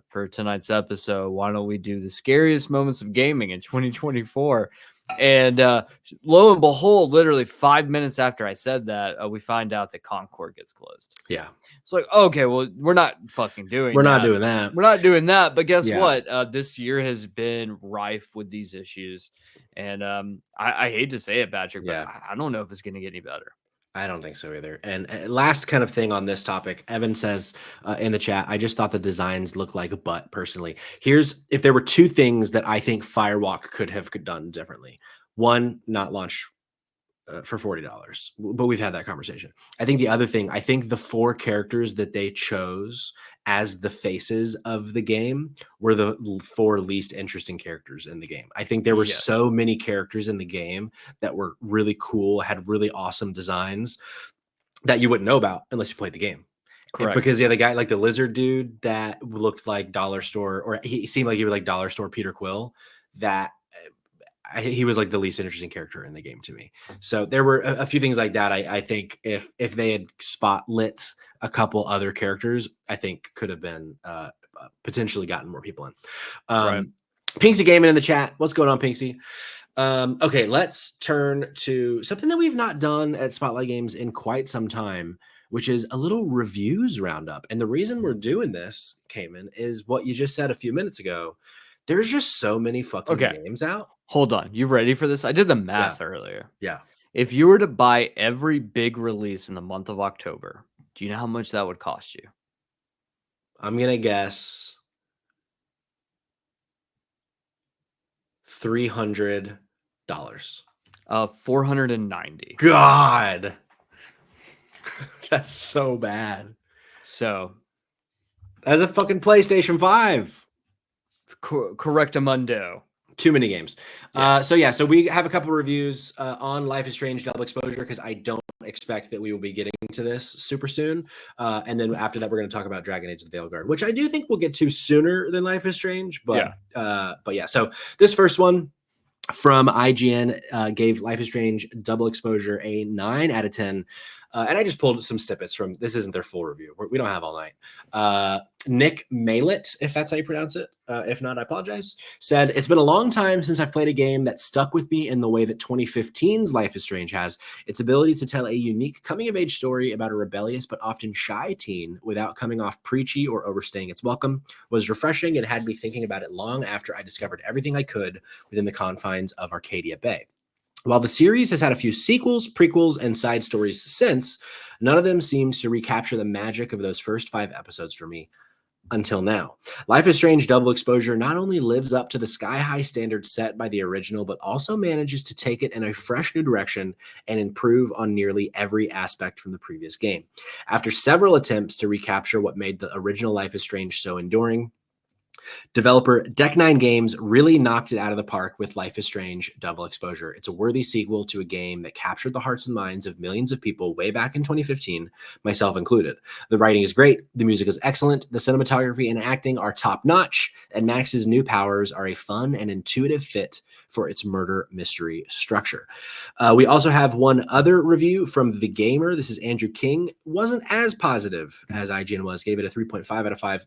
for tonight's episode, why don't we do the scariest moments of gaming in 2024? And lo and behold, literally 5 minutes after I said that, we find out that Concord gets closed. Yeah. It's like, okay, well, we're not fucking doing We're that. not doing that. We're not doing that. But guess what? This year has been rife with these issues. And I hate to say it, Patrick, but I don't know if it's going to get any better. I don't think so either. And last kind of thing on this topic, Evan says in the chat, I just thought the designs looked like a butt personally. If there were two things that I think Firewalk could have done differently. One, not launch for $40, but we've had that conversation. I think the other thing, I think the 4 characters that they chose as the faces of the game were the 4 least interesting characters in the game. I think there were so many characters in the game that were really cool, had really awesome designs that you wouldn't know about unless you played the game. Correct. Because the guy, like the lizard dude that looked like dollar store, or he seemed like he was like dollar store Peter Quill, that he was like the least interesting character in the game to me. So there were a few things like that. I think if they had spotlit a couple other characters, I think could have been potentially gotten more people in. Pinksy Gaming in the chat. What's going on, Pinksy? Okay, let's turn to something that we've not done at Spotlight Games in quite some time, which is a little reviews roundup. And the reason we're doing this, Cayman, is what you just said a few minutes ago. There's just so many fucking games out. Hold on. You ready for this? I did the Yeah. math earlier. Yeah. If you were to buy every big release in the month of October, do you know how much that would cost you? I'm going to guess $300. $490. God. That's so bad. So As a fucking PlayStation 5. correctamundo. Too many games. Yeah. So we have a couple reviews on Life is Strange Double Exposure because I don't expect that we will be getting to this super soon. And then after that, we're going to talk about Dragon Age: The Veilguard, which I do think we'll get to sooner than Life is Strange. But yeah. So this first one from IGN gave Life is Strange Double Exposure a 9 out of 10. And I just pulled some snippets from, this isn't their full review. We don't have all night. Nick Malett, if that's how you pronounce it. If not, I apologize. Said, it's been a long time since I've played a game that stuck with me in the way that 2015's Life is Strange has. Its ability to tell a unique coming-of-age story about a rebellious but often shy teen without coming off preachy or overstaying its welcome was refreshing and had me thinking about it long after I discovered everything I could within the confines of Arcadia Bay. While the series has had a few sequels, prequels, and side stories since, none of them seems to recapture the magic of those first 5 episodes for me until now. Life is Strange Double Exposure not only lives up to the sky-high standards set by the original, but also manages to take it in a fresh new direction and improve on nearly every aspect from the previous game. After several attempts to recapture what made the original Life is Strange so enduring, developer Deck 9 Games really knocked it out of the park with Life is Strange Double Exposure. It's a worthy sequel to a game that captured the hearts and minds of millions of people way back in 2015, myself included. The writing is great, the music is excellent, the cinematography and acting are top-notch, and Max's new powers are a fun and intuitive fit for its murder mystery structure. We also have one other review from The Gamer. This is Andrew King. Wasn't as positive as IGN was, gave it a 3.5 out of 5.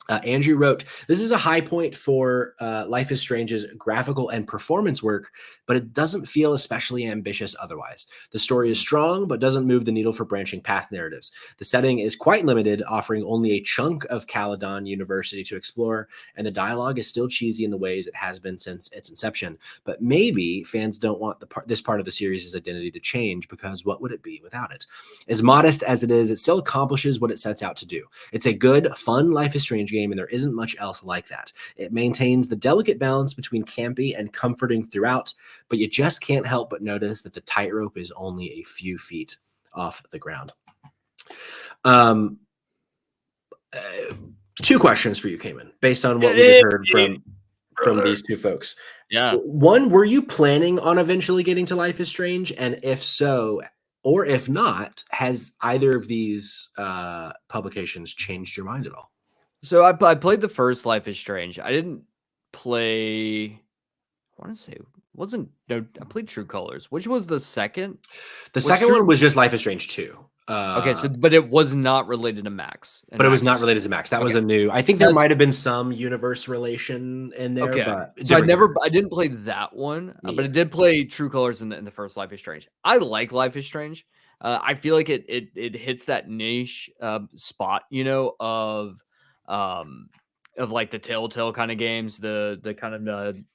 Andrew wrote, this is a high point for Life is Strange's graphical and performance work, but it doesn't feel especially ambitious otherwise. The story is strong, but doesn't move the needle for branching path narratives. The setting is quite limited, offering only a chunk of Caledon University to explore, and the dialogue is still cheesy in the ways it has been since its inception. But maybe fans don't want this part of the series' identity to change, because what would it be without it? As modest as it is, it still accomplishes what it sets out to do. It's a good, fun Life is Strange game, and there isn't much else like that. It maintains the delicate balance between campy and comforting throughout, but you just can't help but notice that the tightrope is only a few feet off the ground. 2 questions for you, Cayman, based on what we heard from these 2 folks. Yeah. One, were you planning on eventually getting to Life is Strange? And if so, or if not, has either of these publications changed your mind at all? So I played the first Life is Strange. I didn't play. I want to say I played True Colors. Which was the second? The second one was just Life is Strange 2. Okay, but it was not related to Max. But it was not related to Max. That was a new. I think there might have been some universe relation in there. Okay, But so I didn't play that one, but I did play True Colors in the first Life is Strange. I like Life is Strange. I feel like it hits that niche spot, of like the Telltale kind of games, the kind of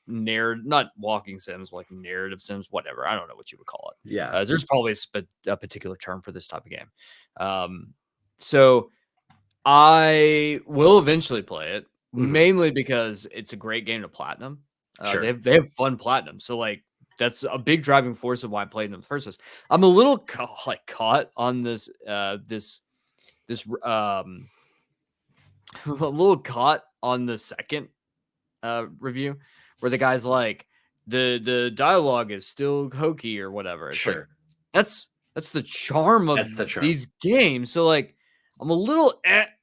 not walking sims, like narrative sims, whatever. I don't know what you would call it. Yeah, there's probably a particular term for this type of game. So I will eventually play it, mainly because it's a great game to platinum. Sure. They have fun platinum, so like that's a big driving force of why I played in the first place. I'm a little caught on this a little caught on the second review where the guy's like the dialogue is still hokey or whatever. It's sure. Like, that's the charm of these games. So like I'm a little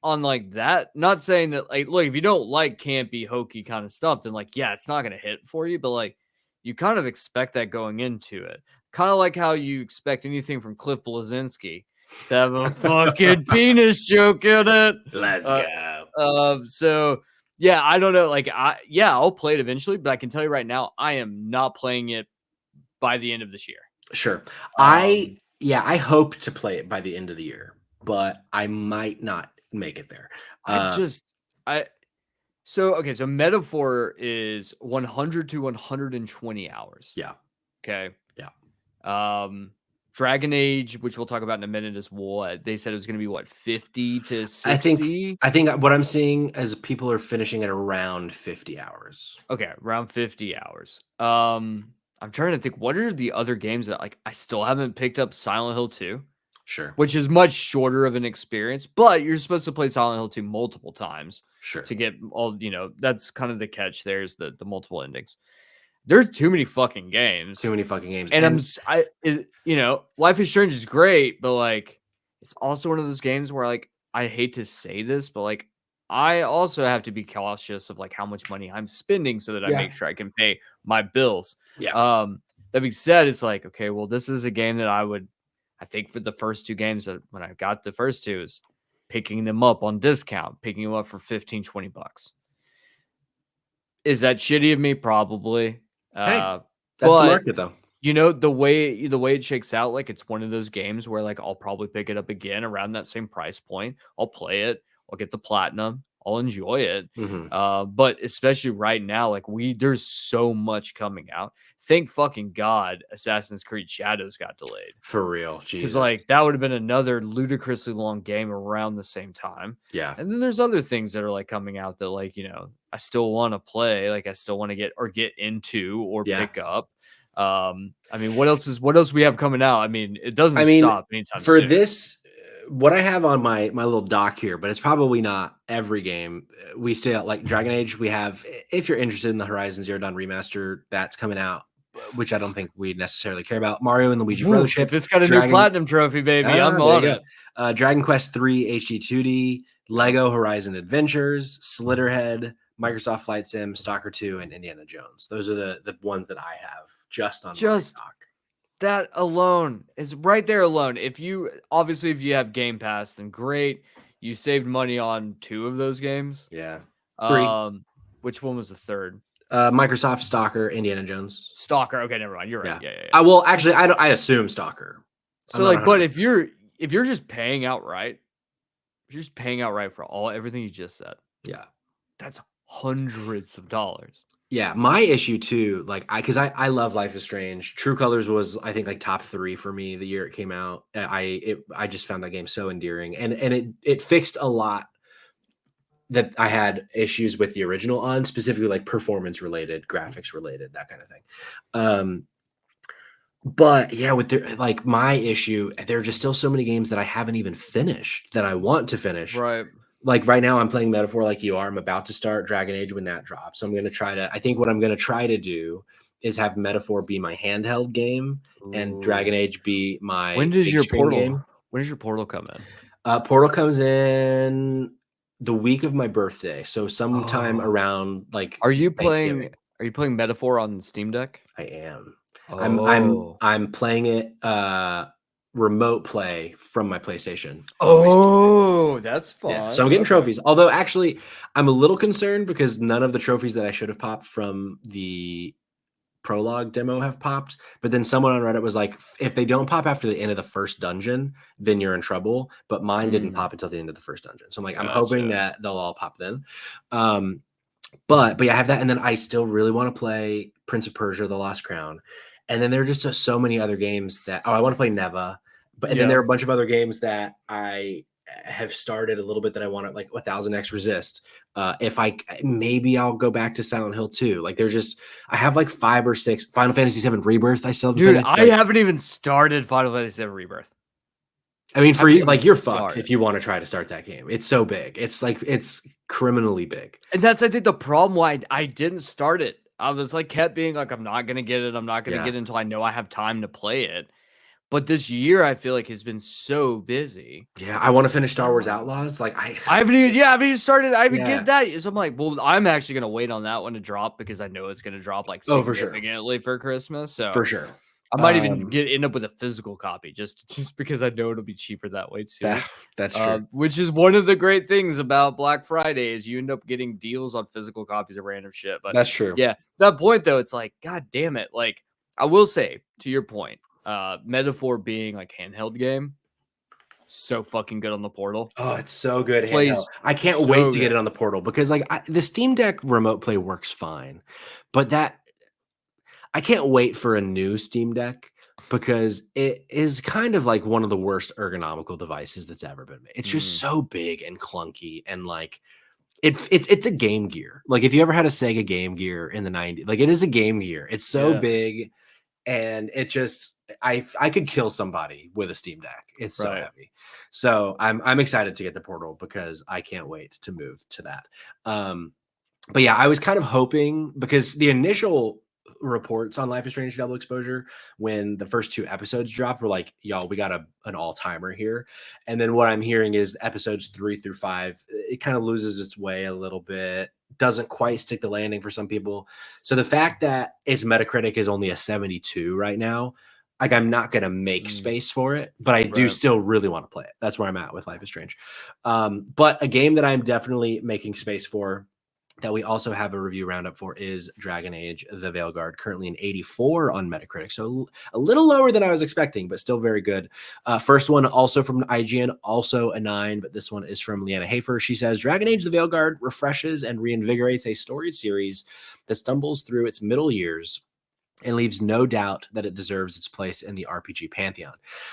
on like that. Not saying that like look, if you don't like campy hokey kind of stuff, then like yeah, it's not gonna hit for you, but like you kind of expect that going into it. Kind of like how you expect anything from Cliff Bleszinski to have a fucking penis joke in it. Let's go. So Yeah, I don't know. Like, I'll play it eventually, but I can tell you right now, I am not playing it by the end of this year. Sure. Um, I hope to play it by the end of the year, but I might not make it there. So Metaphor is 100 to 120 hours. Yeah. Okay. Yeah. Dragon Age, which we'll talk about in a minute, is what they said it was going to be. What, 50 to 60? I think what I'm seeing is people are finishing at around 50 hours. Okay, around 50 hours. I'm trying to think, what are the other games that like I still haven't picked up? Silent Hill 2. Sure. Which is much shorter of an experience, but you're supposed to play Silent Hill 2 multiple times. Sure. To get all, that's kind of the catch. There's the multiple endings. There's too many fucking games. Too many fucking games. And Life is Strange is great, but like it's also one of those games where like I hate to say this, but like I also have to be cautious of like how much money I'm spending so that I make sure I can pay my bills. Yeah. That being said, it's like, okay, well, this is a game that I think for the first 2 games that when I got the first 2 is picking them up on discount, picking them up for $15-$20. Is that shitty of me? Probably. Hey, that's the market though. The way it shakes out, like it's one of those games where like I'll probably pick it up again around that same price point. I'll play it. I'll get the platinum. I'll enjoy it. Mm-hmm. But especially right now, like there's so much coming out. Thank fucking God Assassin's Creed Shadows got delayed. For real. Jesus. Because like that would have been another ludicrously long game around the same time. Yeah. And then there's other things that are like coming out that like, I still want to play, like I still want to get into or pick up. I mean, what else we have coming out? I mean, it doesn't stop anytime for soon. this. What I have on my little doc here, but it's probably not every game. We still like Dragon Age. We have, if you're interested in the Horizon Zero Dawn remaster, that's coming out, which I don't think we necessarily care about. Mario and Luigi Brothership. If it's got a new platinum trophy, baby, I'm on it. Dragon Quest 3 HD 2D, Lego Horizon Adventures, Slitterhead, Microsoft Flight Sim, Stalker 2, and Indiana Jones. Those are the ones that I have just on my doc. That alone is right there alone. If you have Game Pass, then great. You saved money on 2 of those games. Yeah. 3. Which one was the third? Microsoft, Stalker, Indiana Jones. Stalker. Okay, never mind. You're right. Yeah. Well, actually, I assume Stalker. So like, but if you're just paying outright, for everything you just said. Yeah. That's hundreds of dollars. Yeah, my issue too, like I love Life is Strange. True Colors was, I think, like top 3 for me the year it came out. I just found that game so endearing, and it fixed a lot that I had issues with the original on, specifically like performance related, graphics related, that kind of thing. But yeah, with my issue, there are just still so many games that I haven't even finished that I want to finish. Right. Like right now I'm playing Metaphor like you are. I'm about to start Dragon Age when that drops. So I think what I'm going to try to do is have Metaphor be my handheld game and Dragon Age be my When does your Portal game. When does your Portal come in? Portal comes in the week of my birthday. So sometime around like Are you playing Metaphor on Steam Deck? I am. I'm playing it remote play from my PlayStation. That's fun. Yeah, so I'm getting trophies. Although actually I'm a little concerned because none of the trophies that I should have popped from the prologue demo have popped. But then someone on Reddit was like, if they don't pop after the end of the first dungeon, then you're in trouble. But mine didn't pop until the end of the first dungeon. So I'm like, I'm hoping that they'll all pop then. But yeah, I have that. And then I still really want to play Prince of Persia, The Lost Crown. And then there are just so many other games that, I want to play Neva. Then there are a bunch of other games that I have started a little bit that I want to, like 1000X Resist. Maybe I'll go back to Silent Hill 2. Like I have like 5 or 6 Final Fantasy 7 Rebirth. I still have I haven't even started Final Fantasy 7 Rebirth. I mean, for you, like you're fucked if you want to try to start that game. It's so big. It's criminally big. And that's, I think, the problem why I didn't start it. I was like, kept being like, I'm not going to get it. I'm not going to get it until I know I have time to play it. But this year, I feel like has been so busy. Yeah, I want to finish Star Wars Outlaws. Like I haven't even started. I haven't get that. So I'm like, well, I'm actually gonna wait on that one to drop because I know it's gonna drop like significantly for Christmas. So for sure. I might even end up with a physical copy just because I know it'll be cheaper that way too. That's true. Which is one of the great things about Black Friday is you end up getting deals on physical copies of random shit. But That's true. Yeah, that point though, it's like, God damn it. Like, I will say, to your point, Metaphor being like handheld game, so fucking good on the Portal. Oh, it's so good handheld. Plays I can't so wait to get good. it on the Portal because like the Steam Deck remote play works fine, but I can't wait for a new Steam Deck because it is kind of like one of the worst ergonomical devices that's ever been made. It's just so big and clunky and like it's a Game Gear. Like if you ever had a Sega Game Gear in the 90s, like it is a Game Gear. It's so big and it just I could kill somebody with a Steam Deck. It's so heavy. So I'm excited to get the Portal because I can't wait to move to that. But yeah, I was kind of hoping because the initial reports on Life is Strange Double Exposure when the first 2 episodes dropped were like, y'all, we got an all-timer here. And then what I'm hearing is episodes 3 through 5, it kind of loses its way a little bit, doesn't quite stick the landing for some people. So the fact that its Metacritic is only a 72 right now, like I'm not going to make space for it, but I do still really want to play it. That's where I'm at with Life is Strange. But a game that I'm definitely making space for that we also have a review roundup for is Dragon Age The Veilguard, currently an 84 on Metacritic. So a little lower than I was expecting, but still very good. First one also from IGN, also a 9, but this one is from Leanna Hafer. She says, Dragon Age The Veilguard refreshes and reinvigorates a storied series that stumbles through its middle years and leaves no doubt that it deserves its place in the RPG pantheon.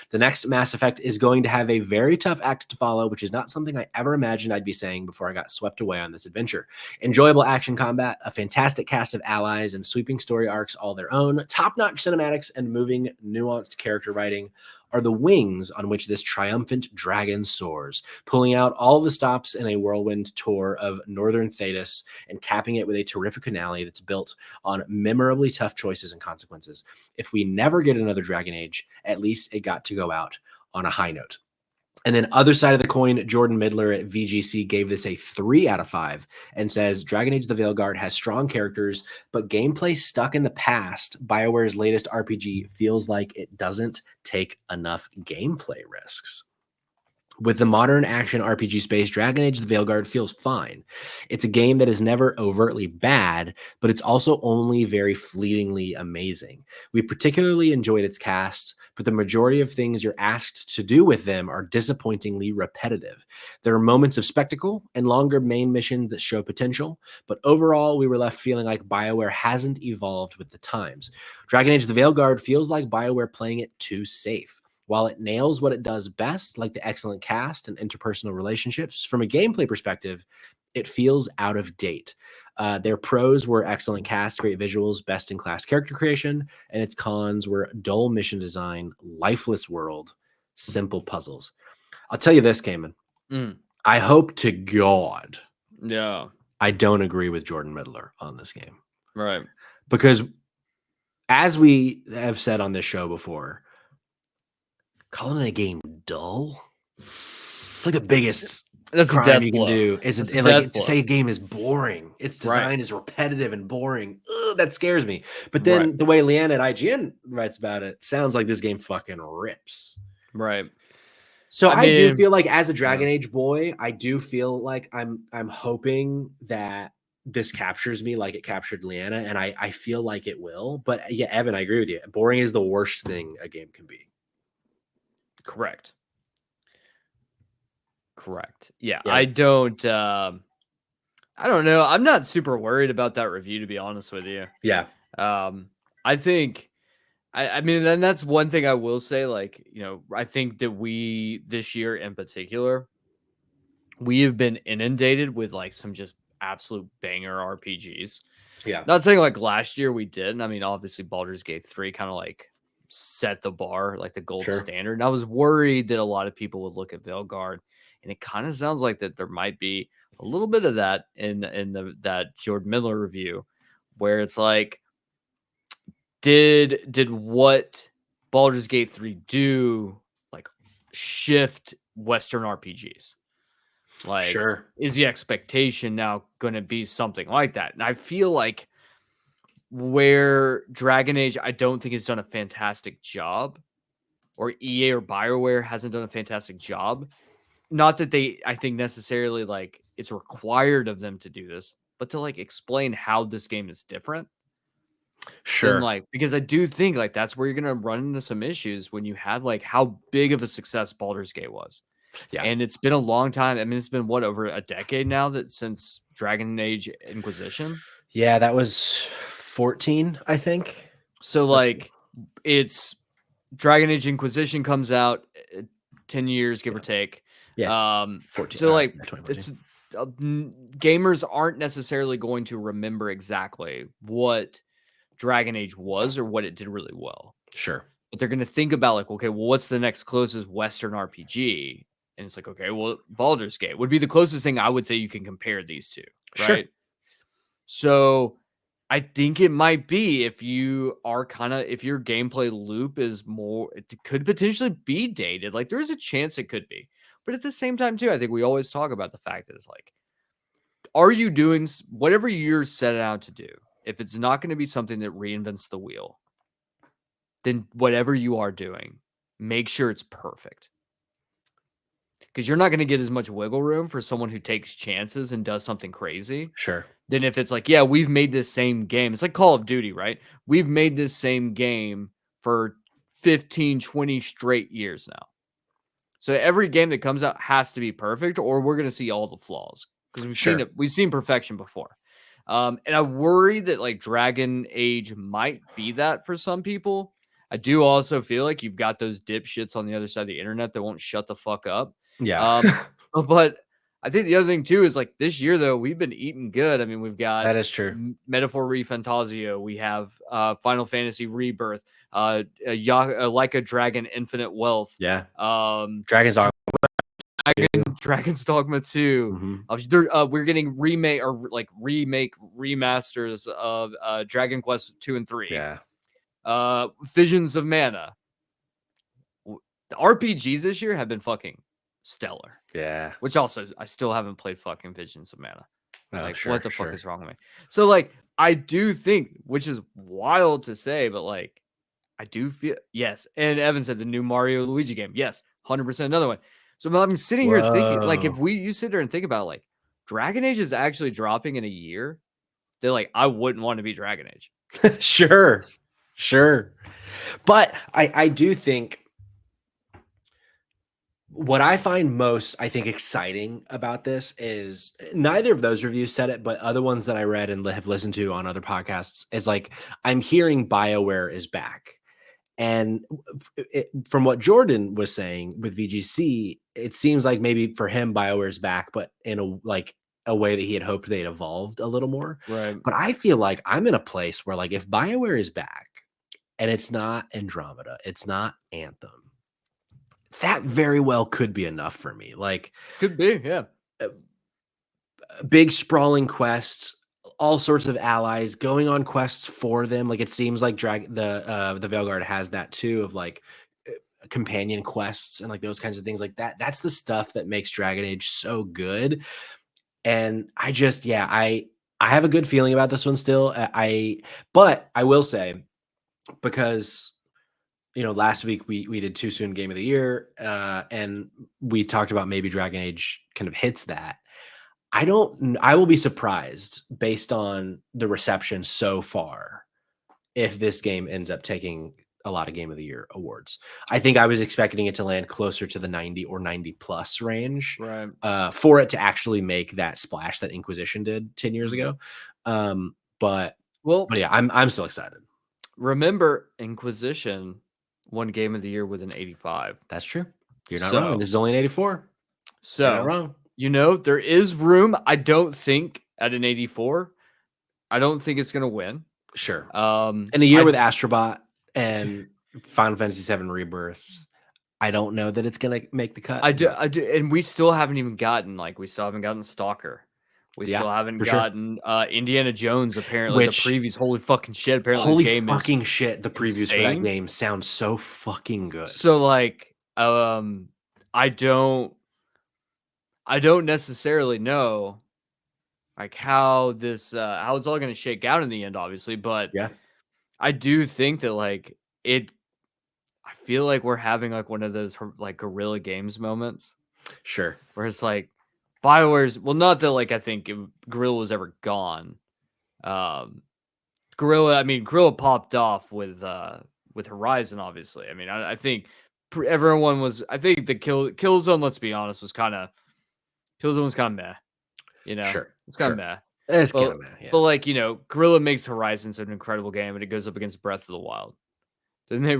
The next Mass Effect is going to have a very tough act to follow, which is not something I ever imagined I'd be saying before I got swept away on this adventure. Enjoyable action combat, a fantastic cast of allies, and sweeping story arcs all their own, top-notch cinematics, and moving, nuanced character writing are the wings on which this triumphant dragon soars, pulling out all the stops in a whirlwind tour of Northern Thetis and capping it with a terrific finale that's built on memorably tough choices and consequences. If we never get another Dragon Age, at least it got to go out on a high note. And then other side of the coin, Jordan Midler at VGC gave this a 3 out of 5 and says, Dragon Age The Veilguard has strong characters, but gameplay stuck in the past. BioWare's latest RPG feels like it doesn't take enough gameplay risks. With the modern action RPG space, Dragon Age The Veilguard feels fine. It's a game that is never overtly bad, but it's also only very fleetingly amazing. We particularly enjoyed its cast, but the majority of things you're asked to do with them are disappointingly repetitive. There are moments of spectacle and longer main missions that show potential, but overall, we were left feeling like BioWare hasn't evolved with the times. Dragon Age The Veilguard feels like BioWare playing it too safe. While it nails what it does best, like the excellent cast and interpersonal relationships, from a gameplay perspective, it feels out of date. Their pros were excellent cast, great visuals, best-in-class character creation, and its cons were dull mission design, lifeless world, simple puzzles. I'll tell you this, Cayman. I hope to God I don't agree with Jordan Midler on this game. Right. Because as we have said on this show before, calling a game dull, it's like the biggest crime you can do. It's like to say a game is boring. Its design is repetitive and boring. Ugh, that scares me. But then the way Leanne at IGN writes about it sounds like this game fucking rips. Right. So I do feel like as a Dragon Age boy, I do feel like I'm hoping that this captures me like it captured Leanna, and I feel like it will. But yeah, Evan, I agree with you. Boring is the worst thing a game can be. Correct. Yeah. I don't know. I'm not super worried about that review, to be honest with you. Yeah. I think I mean, then that's one thing I will say, like, I think that we this year in particular, we have been inundated with like some just absolute banger RPGs. Yeah. Not saying like last year we didn't. I mean, obviously Baldur's Gate 3 kind of like set the bar, like the gold standard. And I was worried that a lot of people would look at Veilguard, and it kind of sounds like that there might be a little bit of that in that Jordan Miller review, where it's like, did what Baldur's Gate 3 do like shift Western RPGs? Like, is the expectation now going to be something like that? And I feel like where Dragon Age, I don't think has done a fantastic job, or EA or BioWare hasn't done a fantastic job. Not that I think necessarily like it's required of them to do this, but to like explain how this game is different. Then like, because I do think like that's where you're gonna run into some issues when you have like how big of a success Baldur's Gate was. Yeah. And it's been a long time. I mean, it's been what, over a decade now that since Dragon Age Inquisition. Yeah, that was 14, I think. So like it's Dragon Age Inquisition comes out 10 years, give or take. Yeah. 14. So like 2014. it's gamers aren't necessarily going to remember exactly what Dragon Age was or what it did really well. Sure. But they're going to think about like, okay, well, what's the next closest Western RPG? And it's like, okay, well, Baldur's Gate would be the closest thing I would say you can compare these two, right? Sure. So I think it might be if you are if your gameplay loop is more, it could potentially be dated. Like there's a chance it could be. But at the same time, too, I think we always talk about the fact that it's like, are you doing whatever you're set out to do? If it's not going to be something that reinvents the wheel, then whatever you are doing, make sure it's perfect. Because you're not going to get as much wiggle room for someone who takes chances and does something crazy. Sure. Than if it's like, yeah, we've made this same game. It's like Call of Duty, right? We've made this same game for 15, 20 straight years now. So every game that comes out has to be perfect, or we're going to see all the flaws. Because we've seen perfection before. And I worry that like Dragon Age might be that for some people. I do also feel like you've got those dipshits on the other side of the internet that won't shut the fuck up. Yeah. But I think the other thing too is like this year though, we've been eating good. I mean, we've got that is true. Metaphor ReFantazio. We have Final Fantasy Rebirth. Like a Dragon Infinite Wealth. Yeah. Dragon's Dogma 2. Mm-hmm. We're getting remake remasters of Dragon Quest 2 and 3. Yeah. Visions of Mana. The RPGs this year have been fucking stellar. Yeah. Which also, I still haven't played fucking Visions of Mana. Oh, what the fuck is wrong with me? So like, I do think, which is wild to say, but like, I do feel, yes. And Evan said the new Mario Luigi game. Yes. 100% another one. So I'm sitting here thinking, like, if you sit there and think about like Dragon Age is actually dropping in a year, they're like, I wouldn't want to be Dragon Age. Sure. But I do think what I find most, I think, exciting about this is neither of those reviews said it, but other ones that I read and have listened to on other podcasts is like, I'm hearing BioWare is back. And from what Jordan was saying with VGC, it seems like maybe for him, BioWare's back, but in a way that he had hoped they'd evolved a little more. Right. But I feel like I'm in a place where like if BioWare is back and it's not Andromeda, it's not Anthem, that very well could be enough for me. Like could be, yeah. Big sprawling quests, all sorts of allies going on quests for them. Like it seems like the Veilguard has that too, of like companion quests and like those kinds of things like that. That's the stuff that makes Dragon Age so good. And I just, I have a good feeling about this one still. But I will say, because last week we did Too Soon Game of the Year, and we talked about maybe Dragon Age kind of hits that. I will be surprised based on the reception so far if this game ends up taking a lot of Game of the Year awards. I think I was expecting it to land closer to the 90 or 90 plus range, right? For it to actually make that splash that Inquisition did 10 years ago. But yeah, I'm still excited. Remember, Inquisition won Game of the Year with an 85. That's true. You're not wrong. This is only an 84. So you're not wrong. There is room. I don't think at an 84. I don't think it's going to win. Sure. In a year with Astrobot and Final Fantasy VII Rebirth, I don't know that it's going to make the cut. I do. And we still haven't even gotten, Stalker. We still haven't gotten Indiana Jones, apparently. The previews, holy fucking shit. Apparently holy this game fucking is shit. The previews insane. for that game sound so fucking good. So I don't necessarily know like how how it's all going to shake out in the end, obviously. But Yeah, I do think that like I feel like we're having like one of those like Guerrilla Games moments sure. where it's like BioWare's, well, not that like I think Guerrilla was ever gone. Guerrilla popped off with Horizon, obviously. I mean, I think everyone was. I think the Killzone, let's be honest, was kind of meh. You know, Sure, it's kind of sure. meh. It's kind But of meh, yeah. but like Guerrilla makes Horizon such an incredible game, and it goes up against Breath of the Wild. Then they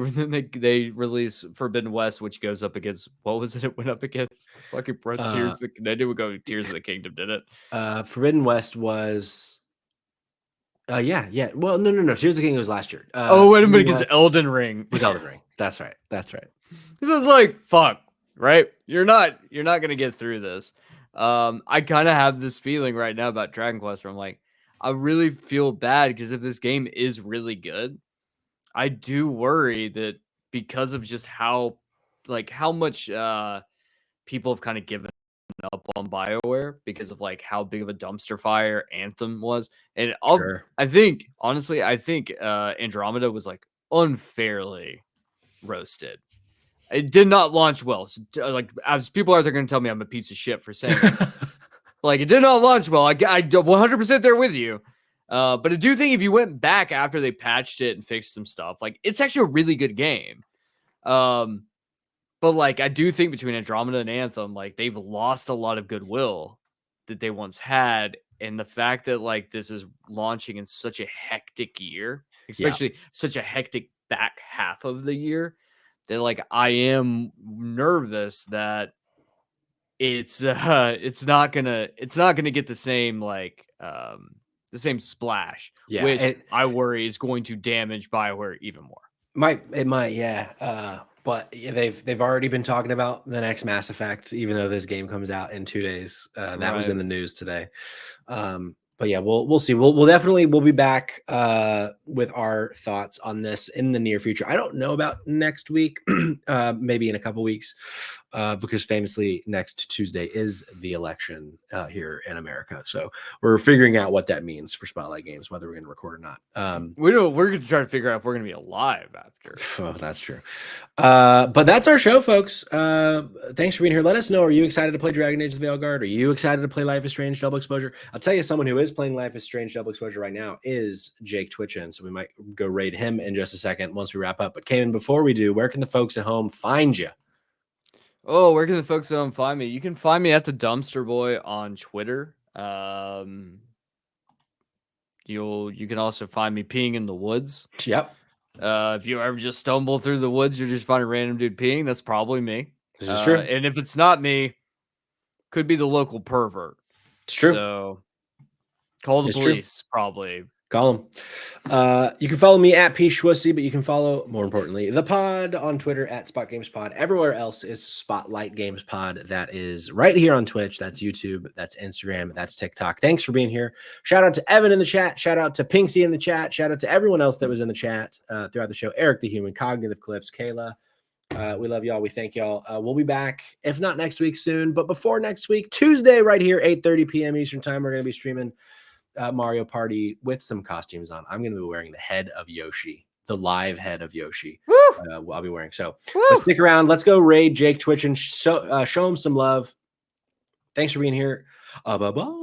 release Forbidden West, which goes up against, what was it? It went up against fucking Tears. They did go Tears of the Kingdom, did it? Forbidden West was. Yeah. Well, no. Tears of the King was last year. Oh, wait a minute, Forbidden because West Elden Ring was Elden Ring. That's right. That's right. So it's like, fuck, right? You're not gonna get through this. I kind of have this feeling right now about Dragon Quest where I'm like, I really feel bad because if this game is really good, I do worry that because of just how much people have kind of given up on BioWare because of like how big of a dumpster fire Anthem was. And Sure. I think honestly, Andromeda was like unfairly roasted. It did not launch well. So, like, as people out there going to tell me I'm a piece of shit for saying it. Like, it did not launch well. I 100% there with you. But I do think if you went back after they patched it and fixed some stuff, like, it's actually a really good game. But like, I do think between Andromeda and Anthem, like, they've lost a lot of goodwill that they once had. And the fact that like this is launching in such a hectic year, especially such a hectic back half of the year, that like I am nervous that it's not gonna get the same the same splash, which I worry is going to damage BioWare even more. It might, yeah. But yeah, they've already been talking about the next Mass Effect, even though this game comes out in 2 days. That was in the news today. But yeah, we'll see. We'll definitely be back with our thoughts on this in the near future. I don't know about next week, maybe in a couple weeks, because famously next Tuesday is the election here in America. So we're figuring out what that means for Spotlight Games, whether we're going to record or not. We're going to try to figure out if we're going to be alive after. Oh, that's true. But that's our show, folks. Thanks for being here. Let us know. Are you excited to play Dragon Age: The Veilguard? Are you excited to play Life is Strange Double Exposure? I'll tell you, someone who is playing Life is Strange Double Exposure right now is Jake Twitchin. So we might go raid him in just a second once we wrap up. But Kanan, before we do, where can the folks at home find you? Oh, where can the folks at home find me? You can find me at the Dumpster Boy on Twitter. You can also find me peeing in the woods. Yep. If you ever just stumble through the woods, you're just find a random dude peeing, that's probably me. This is true. And if it's not me, could be the local pervert. It's true. So call the police, probably. Call them. You can follow me at PSchwussy, but you can follow, more importantly, the pod on Twitter at Spot Games Pod. Everywhere else is Spotlight Games Pod. That is right here on Twitch. That's YouTube. That's Instagram. That's TikTok. Thanks for being here. Shout out to Evan in the chat. Shout out to Pinksy in the chat. Shout out to everyone else that was in the chat throughout the show. Eric the Human, Cognitive Clips, Kayla. We love y'all. We thank y'all. We'll be back, if not next week, soon. But before next week, Tuesday, right here, 8:30 p.m. Eastern Time, we're going to be streaming Mario Party with some costumes on. I'm going to be wearing the head of Yoshi, the live head of Yoshi. I'll be wearing. So stick around. Let's go raid Jake Twitch and show him some love. Thanks for being here. Bye-bye.